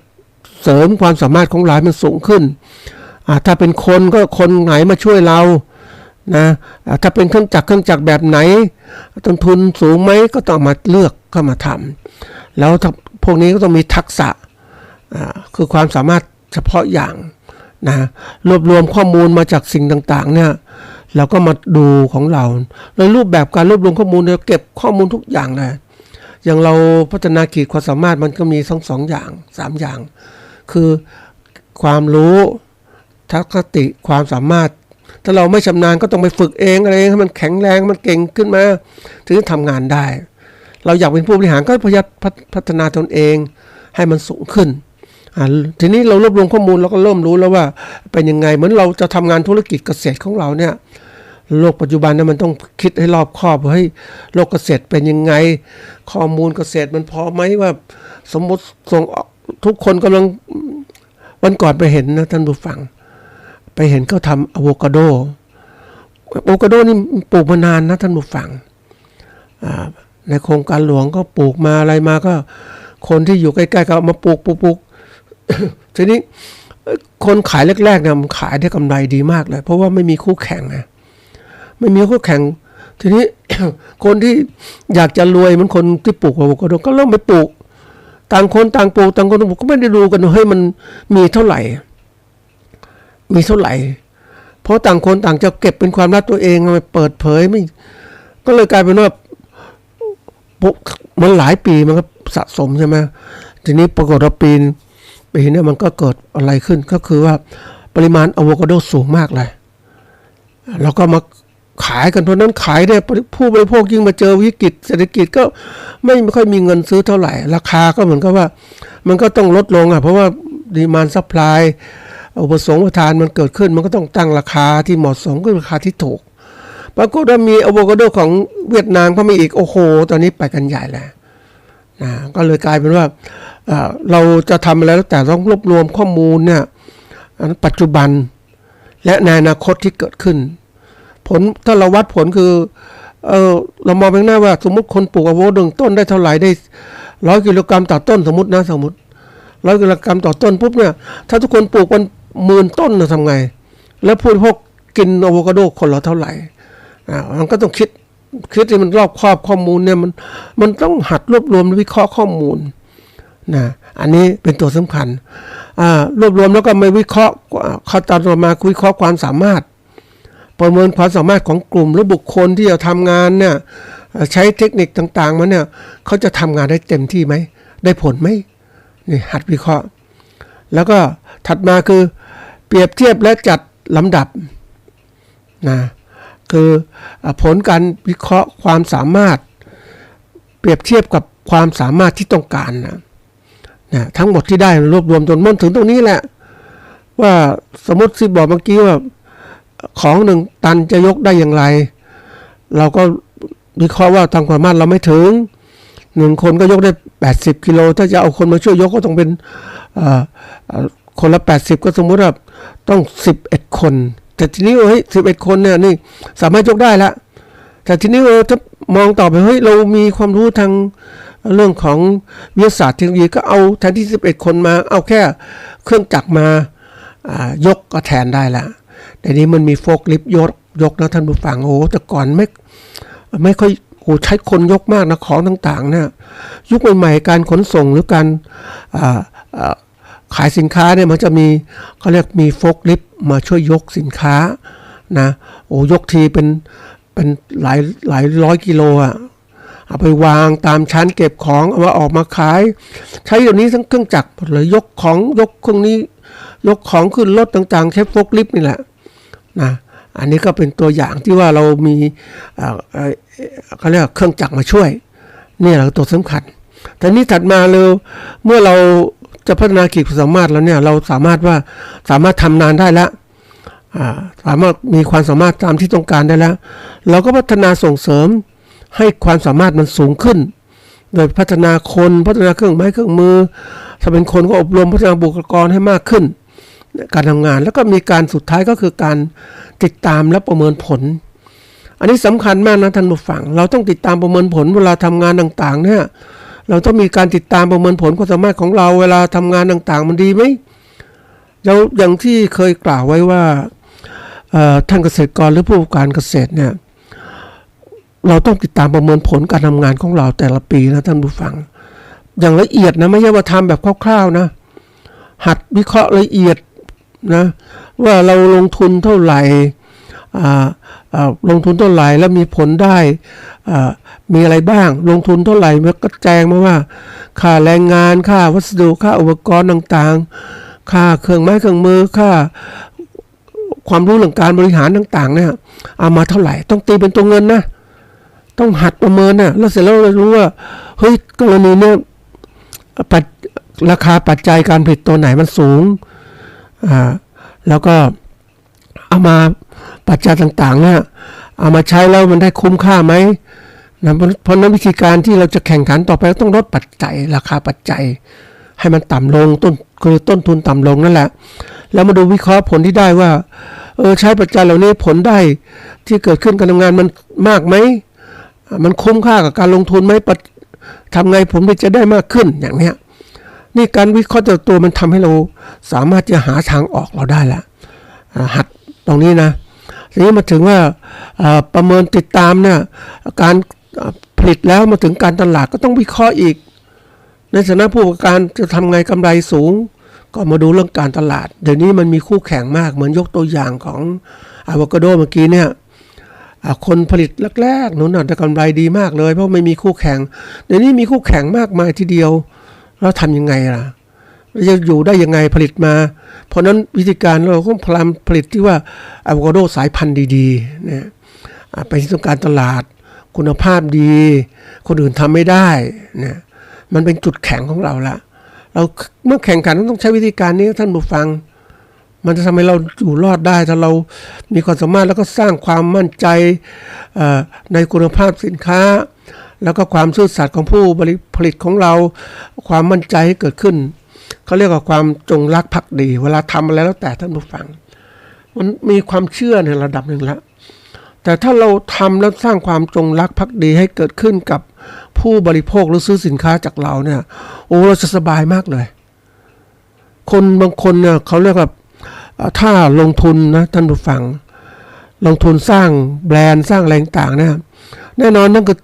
เสริมความสามารถของเราให้มันสูงขึ้นถ้าเป็นคนก็คนไหนมาช่วยเรานะถ้าเป็นเครื่องจักรแบบไหนต้นทุนสูงไหมก็ต้องมาเลือกก็มาทำแล้วพวกนี้ก็ต้องมีทักษะคือความสามารถเฉพาะอย่างนะรวบรวมข้อมูลมาจากสิ่งต่างๆเนี่ยเราก็มาดูของเราในรูปแบบการรวบรวมข้อมูลเราเก็บข้อมูลทุกอย่างเลยอย่างเราพัฒนาขีดความสามารถมันก็มีสองอย่าง3อย่างคือความรู้ทักษะความสามารถถ้าเราไม่ชำนาญก็ต้องไปฝึกเองอะไรให้มันแข็งแรงมันเก่งขึ้นมาถึงจะทำงานได้เราอยากเป็นผู้บริหารก็พยายามพัฒนาตนเองให้มันสูงขึ้นทีนี้เรารวบรวมข้อมูลเราก็เริ่มรู้แล้วว่าเป็นยังไงเหมือนเราจะทำงานธุรกิจเกษตรของเราเนี่ยโลกปัจจุบันเนี่ยมันต้องคิดให้รอบคอบว่าเฮ้ยโลกเกษตรเป็นยังไงข้อมูลเกษตรมันพอไหมว่าสมมติส่งทุกคนกำลังวันก่อนไปเห็นนะท่านผู้ฟังไปเห็นเขาทำอะโวคาโดนี่ปลูกมานานนะท่านผู้ฟังในโครงการหลวงก็ปลูกมาอะไรมาก็คนที่อยู่ใกล้ๆก็เอามาปลูก ทีนี้คนขายแรกๆเนี่ยมันขายได้กำไรดีมากเลยเพราะว่าไม่มีคู่แข่งนะไม่มีคู่แข่งทีนี้ คนที่อยากจะรวยเหมือนคนที่ปลูกอะโวคาโดก็เริ่มไปปลูกต่างคนต่างปลูกต่างคนต่างปลูกก็ไม่ได้ดูกันว่าเฮ้ยมันมีเท่าไหร่เพราะต่างคนต่างจะเก็บเป็นความลับตัวเองไม่เปิดเผยไม่ก็เลยกลายเป็นว่ามันหลายปีมันก็สะสมใช่ไหมทีนี้ปรากฏว่าปีนี้มันก็เกิดอะไรขึ้นก็คือว่าปริมาณอะโวคาโดสูงมากเลยแล้วก็มาขายกันเพราะนั้นขายได้ผู้บริโภคยิ่งมาเจอวิกฤตเศรษฐกิจก็ไม่ค่อยมีเงินซื้อเท่าไหร่ราคาก็เหมือนกับว่ามันก็ต้องลดลงเพราะว่าดีมานด์ซัพพลายอุปสงค์ประทานมันเกิดขึ้นมันก็ต้องตั้งราคาที่เหมาะสมกับราคาที่ถูกปรากฏว่ามีอะโวคาโดของเวียดนามเข้ามาอีกโอ้โหตอนนี้ไปกันใหญ่แล้วก็เลยกลายเป็นว่าเราจะทำอะไรแล้วแต่ต้องรวบรวมข้อมูลเนี่ยปัจจุบันและในอนาคตที่เกิดขึ้นผลถ้าเราวัดผลคือเรามองไปข้างหน้าว่าสมมติคนปลูกอะโวคาโดต้นได้เท่าไหร่ได้100 กิโลกรัมต่อต้นสมมติ100 กิโลกรัมต่อต้นปุ๊บเนี่ยถ้าทุกคนปลูกมัน10,000 ต้นทำไงแล้วผู้บริโภคกินอะโวคาโดคนละเท่าไหร่มันก็ต้องคิดให้มันรอบครอบข้อมูลเนี่ยมันต้องหัดรวบรวมวิเคราะห์ข้อมูลนะอันนี้เป็นตัวสำคัญรวบรวมแล้วก็ไม่วิเคราะห์ขั้นตอนต่อมาวิเคราะห์ความสามารถประเมินความสามารถของกลุ่มหรือบุคคลที่จะทำงานเนี่ยใช้เทคนิคต่างๆมาเนี่ยเขาจะทำงานได้เต็มที่ไหมได้ผลไหมนี่หัดวิเคราะห์แล้วก็ถัดมาคือเปรียบเทียบและจัดลำดับนะคือผลการวิเคราะห์ความสามารถเปรียบเทียบกับความสามารถที่ต้องการนะทั้งหมดที่ได้รวบรวมจนม้วนถึงตรงนี้แหละว่าสมมติที่บอกเมื่อกี้ว่าของ1 ตันจะยกได้อย่างไรเราก็วิเคราะห์ว่าทางความสามารถเราไม่ถึง1 คนก็ยกได้80 กิโลถ้าจะเอาคนมาช่วยยกก็ต้องเป็นคนละ80ก็สมมติว่าต้อง11 คนแต่ทีนี้11 คนเนี่ยนี่สามารถยกได้แล้วแต่ทีนี้ถ้ามองต่อไปเฮ้ยเรามีความรู้ทางเรื่องของวิทยาศาสตร์เทคโนโลยีก็เอาแทนที่11 คนมาเอาแค่เครื่องจักรมายกก็แทนได้แล้วแต่นี้มันมีโฟล์คลิฟต์ยกนะท่านผู้ฟังแต่ก่อนไม่ค่อยใช้คนยกมากนะของต่างๆเนี่ยยุคใหม่ๆการขนส่งหรือการขายสินค้าเนี่ยมันจะมีเขาเรียกมีโฟล์คลิฟต์มาช่วยยกสินค้านะยกทีเป็นหลายร้อยกิโลเอาไปวางตามชั้นเก็บของเอามาออกมาขายใช้เดี๋ยวนี้ทั้งเครื่องจักรเลยยกเครื่องนี้ยกของขึ้นรถต่างๆใช้โฟล์คลิฟต์นี่แหละนะอันนี้ก็เป็นตัวอย่างที่ว่าเรามีเขาเรียกเครื่องจักรมาช่วยนี่แหละตัวสำคัญแต่นี้ถัดมาเลยเมื่อเราจะพัฒนาขีดความสามารถแล้วเนี่ยเราสามารถทำนานได้แล้วสามารถมีความสามารถตามที่ต้องการได้แล้วเราก็พัฒนาส่งเสริม ให้ความสามารถมันสูงขึ้นโดยพัฒนาคนพัฒนาเครื่องไม้เครื่องมือถ้าเป็นคนก็อบรมพัฒนาบุคลากรให้มากขึ้นการทำงานแล้วก็มีการสุดท้ายก็คือการติดตามและประเมินผลอันนี้สำคัญมากนะท่านผู้ฟังเราต้องติดตามประเมินผลเวลาทำงานต่างๆเนี่ยเราต้องมีการติดตามประเมินผลความสามารถของเราเวลาทำงานต่างๆมันดีไหมเราอย่างที่เคยกล่าวไว้ว่าท่านเกษตรกรหรือผู้ประกอบการเกษตรเนี่ยเราต้องติดตามประเมินผลการทำงานของเราแต่ละปีนะท่านผู้ฟังอย่างละเอียดนะไม่ใช่ว่าทำแบบคร่าวๆนะหัดวิเคราะห์ละเอียดนะว่าเราลงทุนเท่าไหร่ลงทุนเท่าไหร่แล้วมีผลได้มีอะไรบ้างลงทุนเท่าไหร่มันก็แจ้งมาว่าค่าแรงงานค่าวัสดุค่าอุปกรณ์ต่างๆค่าเครื่องไม้เครื่องมือค่าความรู้เรื่องการบริหารต่างๆเนี่ยเอามาเท่าไหร่ต้องตีเป็นตัวเงินนะต้องหัดประเมินนะแล้วเสร็จแล้วเรารู้ว่าเฮ้ยกรณีเนี่ยราคาปัจจัยการผลิตตัวไหนมันสูงแล้วก็เอามาปัจจัยต่างๆเนี่ยเอามาใช้แล้วมันได้คุ้มค่าไหมนะเพราะนั้นวิธีการที่เราจะแข่งขันต่อไปต้องลดปัจจัยราคาปัจจัยให้มันต่ำลงต้นทุนต่ำลงนั่นแหละแล้วมาดูวิเคราะห์ผลที่ได้ว่าใช้ปัจจัยเหล่านี้ผลได้ที่เกิดขึ้นการทำงานมันมากไหมมันคุ้มค่ากับการลงทุนไหมทำไงผลผลิตจะได้มากขึ้นอย่างเนี้ยนี่การวิเคราะห์ตัวมันทำให้เราสามารถจะหาทางออกเราได้ละหัดตรงนี้นะทีนี้มาถึงว่าประเมินติดตามเนี่ยการผลิตแล้วมาถึงการตลาดก็ต้องวิเคราะห์อีกในฐานะผู้ประกอบการจะทำไงกำไรสูงก็มาดูเรื่องการตลาดเดี๋ยวนี้มันมีคู่แข่งมากเหมือนยกตัวอย่างของอะโวคาโดเมื่อกี้เนี่ยคนผลิตแรกๆนู้นได้กำไรดีมากเลยเพราะไม่มีคู่แข่งเดี๋ยวนี้มีคู่แข่งมากมายทีเดียวแล้วทำยังไงล่ะจะอยู่ได้ยังไงผลิตมาเพราะนั้นวิธีการเราต้องพยายามผลิตที่ว่าอะโวคาโดสายพันธุ์ดีๆเนี่ยไปที่ต้องการตลาดคุณภาพดีคนอื่นทำไม่ได้เนี่ยมันเป็นจุดแข็งของเราละเราเมื่อแข่งขันต้องใช้วิธีการนี้ท่านผู้ฟังมันจะทำให้เราอยู่รอดได้ถ้าเรามีความสามารถแล้วก็สร้างความมั่นใจในคุณภาพสินค้าแล้วก็ความซื่อสัตย์ของผู้ผลิตของเราความมั่นใจให้เกิดขึ้นเขาเรียกว่าความจงรักภักดีเวลาทำอะไรแล้วแต่ท่านผู้ฟังมันมีความเชื่อในระดับหนึ่งแล้วแต่ถ้าเราทำแล้วสร้างความจงรักภักดีให้เกิดขึ้นกับผู้บริโภคหรือซื้อสินค้าจากเราเนี่ยเราจะสบายมากเลยคนบางคนเนี่ยเขาเรียกว่าถ้าลงทุนนะท่านผู้ฟังลงทุนสร้างแบรนด์สร้างอะไรต่างๆเนี่ยแน่นอนนั่นคือ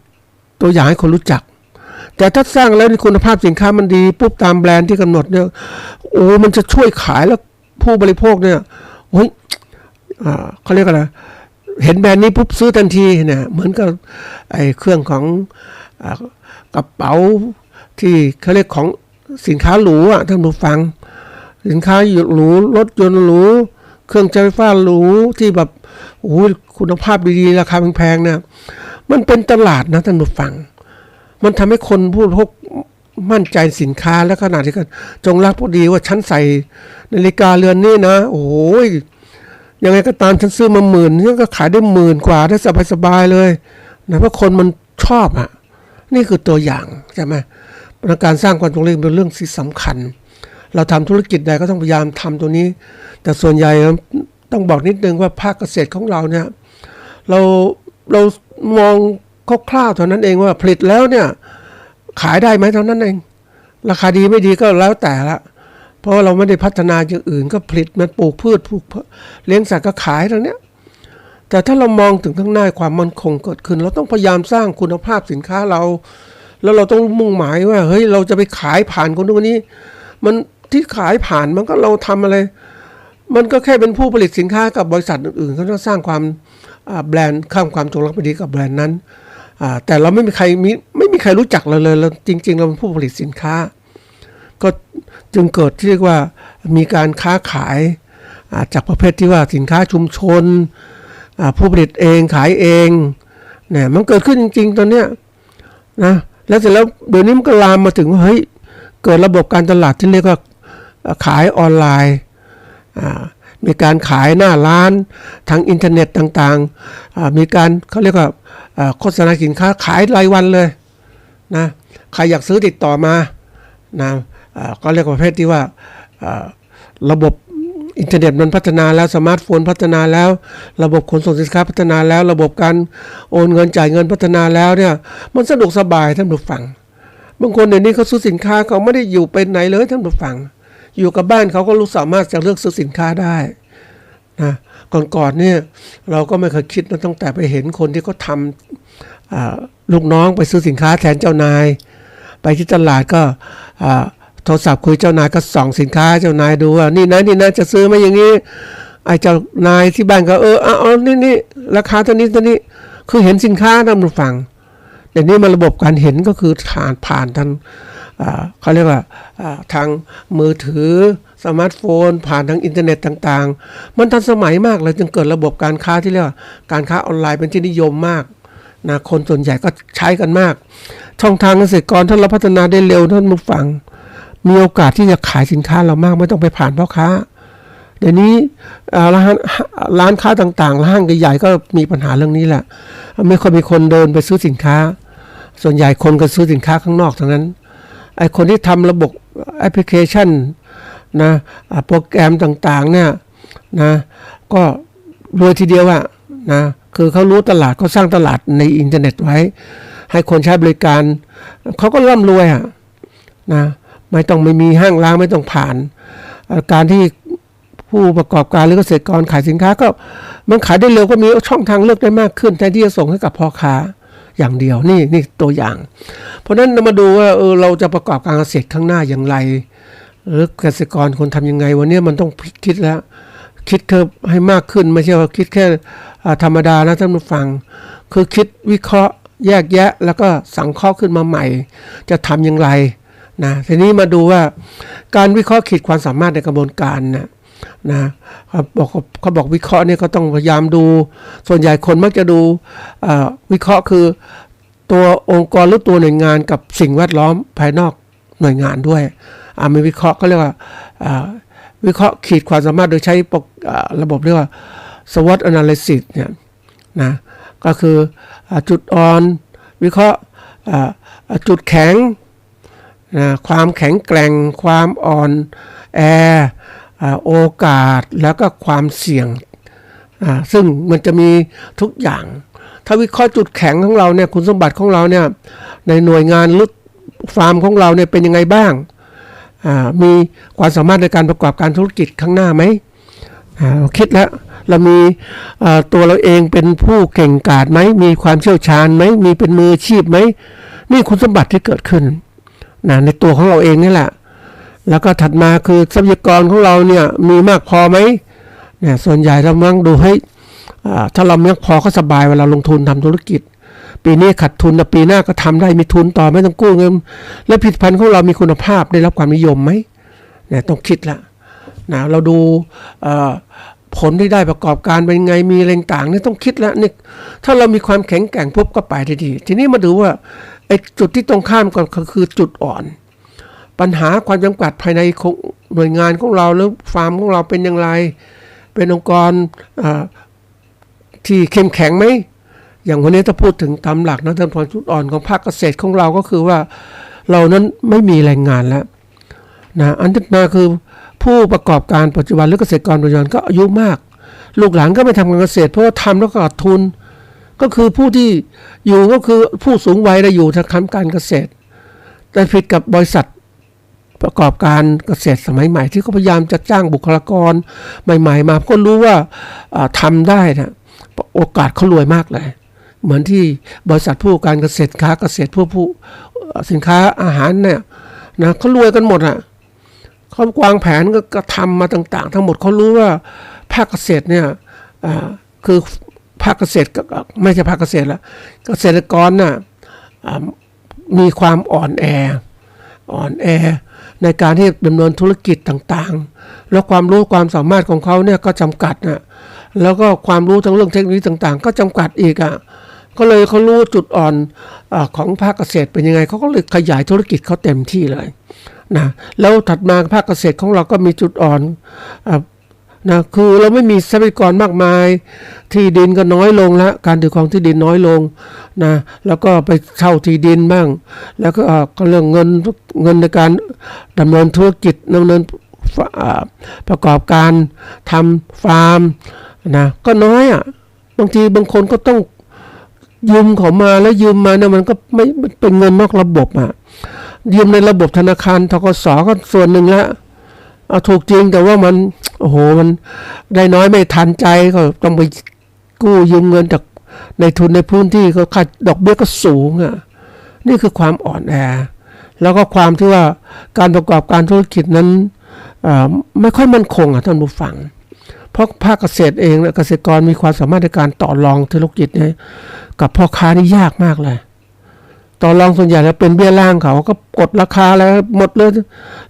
ตัวอย่างให้คนรู้จักแต่ถ้าสร้างแล้วคุณภาพสินค้ามันดีปุ๊บตามแบรนด์ที่กำหนดเนี่ยมันจะช่วยขายแล้วผู้บริโภคเนี่ยเขาเรียกอะไรเห็นแบรนด์นี้ปุ๊บซื้อทันทีเนี่ยเหมือนกับไอ้เครื่องของกระเป๋าที่เขาเรียกของสินค้าหรูท่านผู้ฟังสินค้าหรูรถยนต์หรูเครื่องใช้ไฟฟ้าหรูที่แบบคุณภาพดีๆราคาแพงๆเนี่ยมันเป็นตลาดนะท่านผู้ฟังมันทำให้คนผู้บริโภคมั่นใจสินค้าและขนาดที่กันจงรักภักดีว่าฉันใส่นาฬิกาเรือนนี้นะยังไงก็ตามฉันซื้อมา10,000นี่ก็ขายได้10,000 กว่าได้สบายๆเลยนะเพราะคนมันชอบนี่คือตัวอย่างใช่ไหมการสร้างความจงรักเป็นเรื่องที่สำคัญเราทำธุรกิจใดก็ต้องพยายามทำตัวนี้แต่ส่วนใหญ่ต้องบอกนิดนึงว่าภาคเกษตรของเราเนี่ยเรามองคร่าวๆเท่านั้นเองว่าผลิตแล้วเนี่ยขายได้ไหมเท่านั้นเองราคาดีไม่ดีก็แล้วแต่ละเพราะเราไม่ได้พัฒนาอย่างอื่นก็ผลิตมันปลูกพืชเลี้ยงสัตว์ก็ขายตรงเนี้ยแต่ถ้าเรามองถึงข้างหน้าความมั่นคงเกิดขึ้นเราต้องพยายามสร้างคุณภาพสินค้าเราแล้วเราต้องมุ่งหมายว่าเฮ้ยเราจะไปขายผ่านคนนี้มันที่ขายผ่านมันก็เราทำอะไรมันก็แค่เป็นผู้ผลิตสินค้ากับบริษัทอื่นๆเขาต้องสร้างความแบรนด์ข้ามความจงรักภักดีกับแบรนด์นั้นแต่เราไม่มีใครรู้จักเราเลยเราจริงๆเราเป็นผู้ผลิตสินค้าก็จึงเกิดที่เรียกว่ามีการค้าขายจากประเภทที่ว่าสินค้าชุมชนผู้ผลิตเองขายเองเนี่ยมันเกิดขึ้นจริงๆตอนเนี้ยนะแล้วเสร็จแล้วเดี๋ยวนี้มันก็ลามมาถึงว่าเฮ้ยเกิดระบบการตลาดที่เรียกว่าขายออนไลน์ มีการขายหน้าร้านทางอินเทอร์เน็ตต่างๆมีการเขาเรียกว่าโฆษณาสินค้าขายรายวันเลยนะใครอยากซื้อติดต่อมานะก็เรียกว่าประเภทที่ว่าระบบอินเทอร์เน็ตมันพัฒนาแล้วสมาร์ทโฟนพัฒนาแล้วระบบขนส่งสินค้าพัฒนาแล้วระบบการโอนเงินจ่ายเงินพัฒนาแล้วเนี่ยมันสะดวกสบายท่านผู้ฟังบางคนเดี๋ยวนี้เขาซื้อสินค้าเขาไม่ได้อยู่ไปไหนเลยท่านผู้ฟังอยู่กับบ้านเขาก็รู้สามารถจะเลือกซื้อสินค้าได้นะก่อนเนี่ยเราก็ไม่เคยคิดนะตั้งแต่ไปเห็นคนที่เขาทำลูกน้องไปซื้อสินค้าแทนเจ้านายไปที่ตลาดก็โทรศัพท์คุยเจ้านายก็ส่องสินค้าเจ้านายดูว่านี่นะจะซื้อไหมอย่างนี้ไอ้เจ้านายที่บ้านก็เอานี่ราคาเท่านี้คือเห็นสินค้าท่านผู้ฟังแต่นี่มันระบบการเห็นก็คือผ่านทางเขาเรียกว่าทางมือถือสมาร์ทโฟนผ่านทางอินเทอร์เน็ตต่างๆมันทันสมัยมากเลยจึงเกิดระบบการค้าที่เรียกว่าการค้าออนไลน์เป็นที่นิยมมากนะคนส่วนใหญ่ก็ใช้กันมากช่องทางเกษตรกรถ้าเราพัฒนาได้เร็วท่านผู้ฟังมีโอกาสที่จะขายสินค้าเรามากไม่ต้องไปผ่านพ่อค้าเดี๋ยวนี้ร้านค้าต่างๆห้างใหญ่ๆก็มีปัญหาเรื่องนี้แหละไม่ค่อยมีคนเดินไปซื้อสินค้าส่วนใหญ่คนก็ซื้อสินค้าข้างนอกทั้งนั้นไอ้คนที่ทำระบบแอปพลิเคชันนะโปรแกรมต่างๆเนี่ยนะก็รวยทีเดียวอะนะคือเขารู้ตลาดเขาสร้างตลาดในอินเทอร์เน็ตไว้ให้คนใช้บริการเขาก็ร่ำรวยอะนะไม่มีห้างร้านไม่ต้องผ่านการที่ผู้ประกอบการหรือเกษตรกรขายสินค้าก็มันขายได้เร็วก็มีช่องทางเลือกได้มากขึ้นแทนที่จะส่งให้กับพ่อค้าอย่างเดียวนี่ตัวอย่างเพราะฉะนั้นเรามาดูว่าเราจะประกอบการเกษตรข้างหน้าอย่างไรหรือเกษตรกรคนทำยังไงวันนี้มันต้องคิดแล้วคิดเพิ่มให้มากขึ้นไม่ใช่ว่าคิดแค่ธรรมดานะท่านผู้ฟังคือคิดวิเคราะห์แยกแยะแล้วก็สังเคราะห์ขึ้นมาใหม่จะทำอย่างไรนะทีนี้มาดูว่าการวิเคราะห์ขีดความสามารถในกระบวนการนะเขาบอกวิเคราะห์เนี่ยก็ต้องพยายามดูส่วนใหญ่คนมักจะดูวิเคราะห์คือตัวองค์กรหรือตัวหน่วยงานกับสิ่งแวดล้อมภายนอกหน่วยงานด้วยมีวิเคราะห์ก็เรียกว่าวิเคราะห์ขีดความสามารถโดยใช้ระบบเรียกว่า SWOT analysis เนี่ยนะก็คือจุดอ่อนวิเคราะห์จุดแข็งความแข็งแกร่งความอ่อนแอโอกาสแล้วก็ความเสี่ยงซึ่งมันจะมีทุกอย่างถ้าวิเคราะห์จุดแข็งของเราเนี่ยคุณสมบัติของเราเนี่ยในหน่วยงานหรือฟาร์มของเราเนี่ยเป็นยังไงบ้างมีความสามารถในการประกอบการธุรกิจข้างหน้าไหมคิดแล้วเรามีตัวเราเองเป็นผู้เก่งกาจไหมมีความเชี่ยวชาญไหมมีเป็นมืออาชีพไหมนี่คุณสมบัติที่เกิดขึ้นในตัวของเราเองนี่แหละแล้วก็ถัดมาคือทรัพยากรของเราเนี่ยมีมากพอไหมเนี่ยส่วนใหญ่เรามั่งดูให้ถ้าเรามากพอก็สบายเวลาลงทุนทำธุรกิจปีนี้ขาดทุนแต่ปีหน้าก็ทำได้มีทุนต่อไม่ต้องกู้เงินและผลิตภัณฑ์ของเรามีคุณภาพได้รับความนิยมไหมเนี่ยต้องคิดละนะเราดูผลที่ได้ประกอบการเป็นไงมีอะไรต่างนี่ต้องคิดแล้วนี่ถ้าเรามีความแข็งแกร่งปุ๊บก็ไปได้ดีทีนี้มาดูว่าไอ้จุดที่ตรงข้ามกันคือจุดอ่อนปัญหาความจำกัดภายในหน่วยงานของเราหรือฟาร์มของเราเป็นอย่างไรเป็นองค์กรที่เข้มแข็งไหมอย่างวันนี้ถ้าพูดถึงตามหลักนะท่านผู้จุดอ่อนของภาคเกษตรของเราก็คือว่าเรานั้นไม่มีแรงงานแล้วนะอันที่มาคือผู้ประกอบการปัจจุบันหรือเกษตรกรปัจจุบันก็อายุมากลูกหลานก็ไม่ทำการเกษตรเพราะว่าทำแล้วก็ขาดทุนก็คือผู้ที่อยู่ก็คือผู้สูงวัยได้อยู่ทำการเกษตรแต่ผิดกับบริษัทประกอบการเกษตรสมัยใหม่ที่เขาพยายามจะจ้างบุคลากรใหม่ๆมาก็รู้ว่าทำได้นะโอกาสเขารวยมากเลยเหมือนที่บริษัทผู้การเกษตรค้าเกษตรผู้สินค้าอาหารเนี่ยนะเขารวยกันหมดเขาวางแผนก็ทำมาต่างๆทั้งหมดเขารู้ว่าภาคเกษตรเนี่ยคือภาคเกษตรไม่ใช่ภาคเกษตรละเกษตรกรน่ะมีความอ่อนแอในการที่ดำเนินธุรกิจต่างๆแล้วความรู้ความสามารถของเขาเนี่ยก็จำกัดแล้วก็ความรู้ทั้งเรื่องเทคโนโลยีต่างๆก็จำกัดอีกก็เลยเขารู้จุดอ่อนของภาคเกษตรเป็นยังไงเขาก็เลยขยายธุรกิจเขาเต็มที่เลยนะแล้วถัดมาภาคเกษตรของเราก็มีจุดอ่อน นะคือเราไม่มีทรัพยากรมากมายที่ดินก็น้อยลงแล้วการถือครองที่ดินน้อยลงนะแล้วก็ไปเช่าที่ดินบ้างแล้วก็เรื่องเงินในการดำเนินธุรกิจดำเนินประกอบการทำฟาร์มนะก็น้อยอ่ะบางทีบางคนก็ต้องยืมเขามาแล้วยืมมาเนี่ยมันก็ไม่เป็นเงินนอกระบบอ่ะยืมในระบบธนาคารธกสก็ส่วนหนึ่งแล้วถูกจริงแต่ว่ามันโอ้โหมันได้น้อยไม่ทันใจก็ต้องไปกู้ยืมเงินจากในทุนในพื้นที่ก็ค่าดอกเบี้ยก็สูงอ่ะนี่คือความอ่อนแอแล้วก็ความที่ว่าการประกอบการธุรกิจนั้นไม่ค่อยมั่นคงท่านผู้ฟังเพราะภาคเกษตรเองเกษตรกรมีความสามารถในการต่อรองธุรกิจเนี่ยกับพ่อค้านี่ยากมากเลยต่อรองส่วนใหญ่แล้วเป็นเบี้ยล่างเขาก็กดราคาแล้วหมดเลย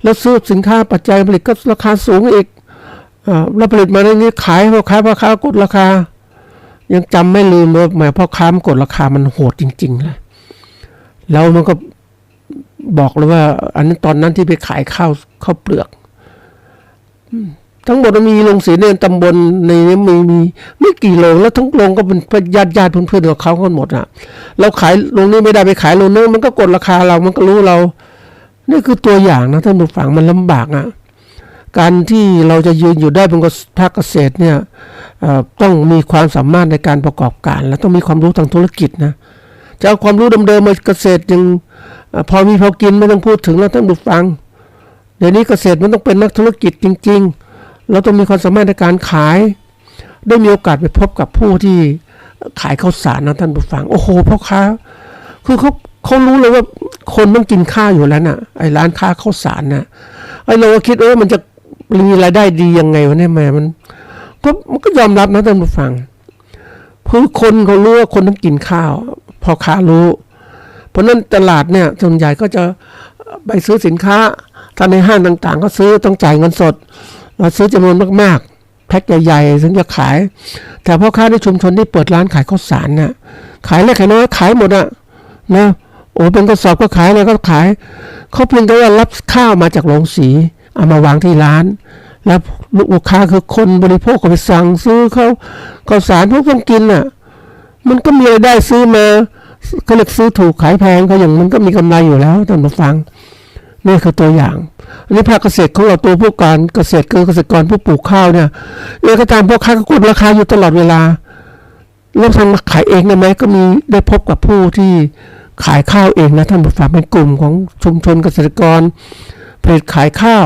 แล้วซื้อสินค้าปัจจัยผลิตก็ราคาสูงอีกแล้วผลิตมาในนี้ขายพ่อค้ากดราคายังจำไม่ลืมเลยแหมพ่อค้ากดราคามันโหดจริงๆเลยแล้วมันก็บอกเลยว่าอันนั้นตอนนั้นที่ไปขายข้าวเปลือกทั้งหมดมีโรงสีในตำบลในนี้มีไม่กี่โรงแล้วทั้งโรงก็เป็นญาติเพื่อนๆของเขากันหมดอ่ะเราขายโรงนี้ไม่ได้ไปขายโรงนึงมันก็กดราคาเรามันก็รู้เรานี่คือตัวอย่างนะท่านผู้ฟังมันลำบากอ่ะการที่เราจะยืนอยู่ได้บนภาคเกษตรเนี่ยต้องมีความสามารถในการประกอบการและต้องมีความรู้ทางธุรกิจนะจะเอาความรู้เดิมๆมาเกษตรยังพอมีพอกินไม่ต้องพูดถึงแล้วท่านผู้ฟังเดี๋ยวนี้เกษตรมันต้องเป็นนักธุรกิจจริงๆเราต้องมีความสามารถในการขายได้มีโอกาสไปพบกับผู้ที่ขายข้าวสารนะท่านผู้ฟังโอ้โหพ่อค้าคือเขารู้เลยว่าคนต้องกินข้าวอยู่แล้วน่ะไอ้ร้านค้าข้าวสารน่ะไอ้เราก็คิดมันจะมีรายได้ดียังไงวะเนี่ยแม่มันก็ยอมรับนะท่านผู้ฟังคือคนเขารู้ว่าคนต้องกินข้าวพ่อค้ารู้เพราะนั้นตลาดเนี่ยส่วนใหญ่ก็จะไปซื้อสินค้าถ้าในห้างต่างๆก็ซื้อต้องจ่ายเงินสดเราซื้อจำนวนมากๆแพ็คใหญ่ๆถึงจะขายแต่พ่อค้าในชุมชนที่เปิดร้านขายข้าวสารน่ะขายเล็กขายน้อยขายหมดอ่ะนะโอ้เป็นกระสอบก็ขายอะไรก็ขายเขาเพียงแต่ว่ารับข้าวมาจากโรงสีเอามาวางที่ร้านแล้วลูกค้าคือคนบริโภคก็ไปสั่งซื้อข้าวสารพวกต้องกินน่ะมันก็มีรายได้ซื้อมาก็เรียกซื้อถูกขายแพงก็อย่างมันก็มีกำไรอยู่แล้วท่านผู้ฟังนี่คือตัวอย่างอันนี้ภาคเกษตรของเราตัวผู้การเกษตรคือเกษตรกรผู้ปลูกข้าวเนี่ยก็ตามพ่อค้าก็กดราคาอยู่ตลอดเวลาแล้วทางขายเองได้ไหมก็มีได้พบกับผู้ที่ขายข้าวเองนะท่านผู้ฟังเป็นกลุ่มของชุมชนเกษตรกรผลิตขายข้าว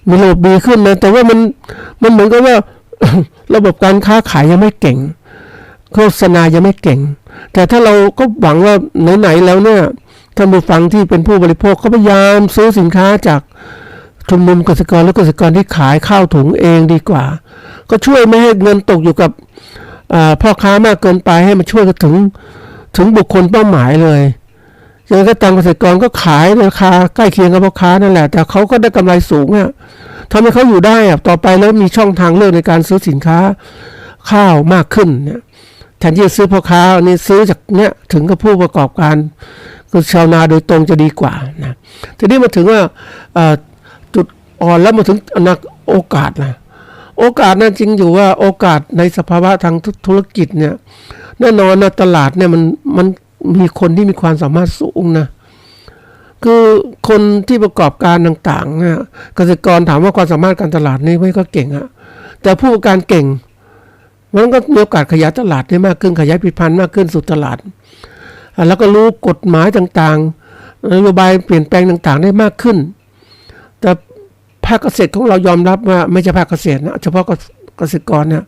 มีระบบดีขึ้นนะแต่ว่ามันเหมือนกับว่า ระบบการค้าขายยังไม่เก่งโฆษณายังไม่เก่งแต่ถ้าเราก็หวังว่าไหนๆแล้วเนี่ยท่านผู้ฟังที่เป็นผู้บริโภคก็พยายามซื้อสินค้าจากชุมนุมเกษตรกรและเกษตรกรที่ขายข้าวถุงเองดีกว่าก็ช่วยไม่ให้เงินตกอยู่กับพ่อค้ามากเกินไปให้มันช่วยกันถึงบุคคลเป้าหมายเลยอย่างก็ตามเกษตรกรก็ขายราคาใกล้เคียงกับพ่อค้านั่นแหละแต่เขาก็ได้กำไรสูงอ่ะทำให้เขาอยู่ได้ต่อไปแล้วมีช่องทางเลือกในการซื้อสินค้าข้าวมากขึ้นเนี่ยแทนที่จะซื้อพ่อค้านี่ซื้อจากเนี้ยถึงกับผู้ประกอบการคือชาวนาโดยตรงจะดีกว่านะทีนี้มาถึงว่าจุดอ่อนแล้วมาถึงโอกาสนะโอกาสนั่นจริงอยู่ว่าโอกาสในสภาวะทางธุรกิจเนี่ยแน่นอนนะตลาดเนี่ยมันมีคนที่มีความสามารถสูงนะคือคนที่ประกอบการต่างๆเนี่ยเกษตรกรถามว่าความสามารถการตลาดนี่ไม่ก็เก่งอะแต่ผู้ประกอบการเก่งมันก็มีโอกาสขยายตลาดได้มากขึ้นขยายผลิตภัณฑ์มากขึ้นสู่ตลาดแล้วก็รู้กฎหมายต่างๆนโยบายเปลี่ยนแปลงต่างๆได้มากขึ้นแต่ภาคเกษตรของเรายอมรับว่าไม่ใช่ภาคเกษตรนะเฉพาะเกษตรกรเนี่ย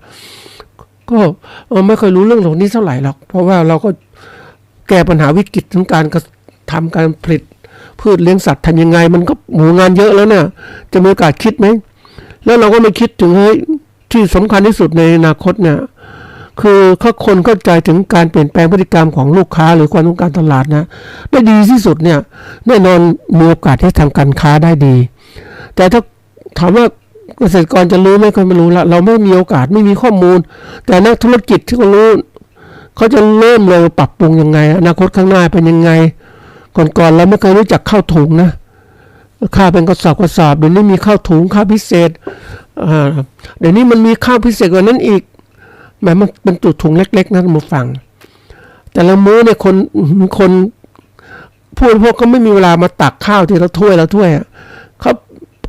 ก็ไม่ค่อยรู้เรื่องเหล่านี้เท่าไหร่หรอกเพราะว่าเราก็แก้ปัญหาวิกฤตทั้งการทำการผลิตพืชเลี้ยงสัตว์ทำยังไงมันก็หมู่งานเยอะแล้วเนี่ยจะมีโอกาสคิดไหมแล้วเราก็ไม่คิดถึงที่สำคัญที่สุดในอนาคตเนี่ยคือคนเข้าใจถึงการเปลี่ยนแปลงพฤติกรรมของลูกค้าหรือความต้องการตลาดนะได้ดีที่สุดเนี่ยแน่นอนมีโอกาสที่ทำการค้าได้ดีแต่ถ้าถามว่าเกษตรกรจะรู้ไหมก็ไม่รู้ละเราไม่มีโอกาสไม่มีข้อมูลแต่นักธุรกิจที่เขารู้เขาจะเริ่มเลยปรับปรุงยังไงอนาคตข้างหน้าเป็นยังไงก่อนเราไม่เคยรู้จักข้าวถุงนะข้าวเป็นกระสอบเดี๋ยวนี้มีข้าวถุงข้าวพิเศษ เดี๋ยวนี้มันมีข้าวพิเศษกว่านั้นอีกแม้มันเป็นจุดถุงเล็กๆนะท่านผู้ฟังแต่ละมื้อเนี่ยคนผู้บริโภคก็ไม่มีเวลามาตักข้าวทีละถ้วยละถ้วย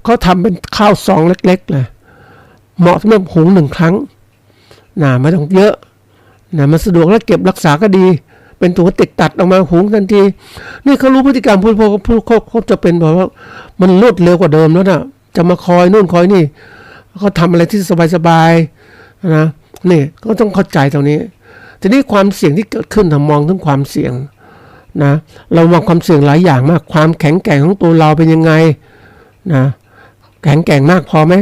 เขาทำเป็นข้าวซองเล็กๆเลยเหมาะสำหรับหุง1 ครั้งไม่ต้องเยอะมันสะดวกและเก็บรักษาก็ดีเป็นถุงติดตัดออกมาหุงทันทีนี่เขารู้พฤติกรรมผู้บริโภคเขาจะเป็นแบบว่ามันรวดเร็วกว่าเดิมแล้วนะจะมาคอยนู่นคอยนี่เขาทำอะไรที่สบายๆนะนี่ก็ต้องเข้าใจตรงนี้ทีนี้ความเสี่ยงที่เกิดขึ้นถ้ามองถึงความเสี่ยงนะเรามองความเสี่ยงหลายอย่างมากความแข็งแกร่งของตัวเราเป็นยังไงนะแข็งแกร่งมากพอไหม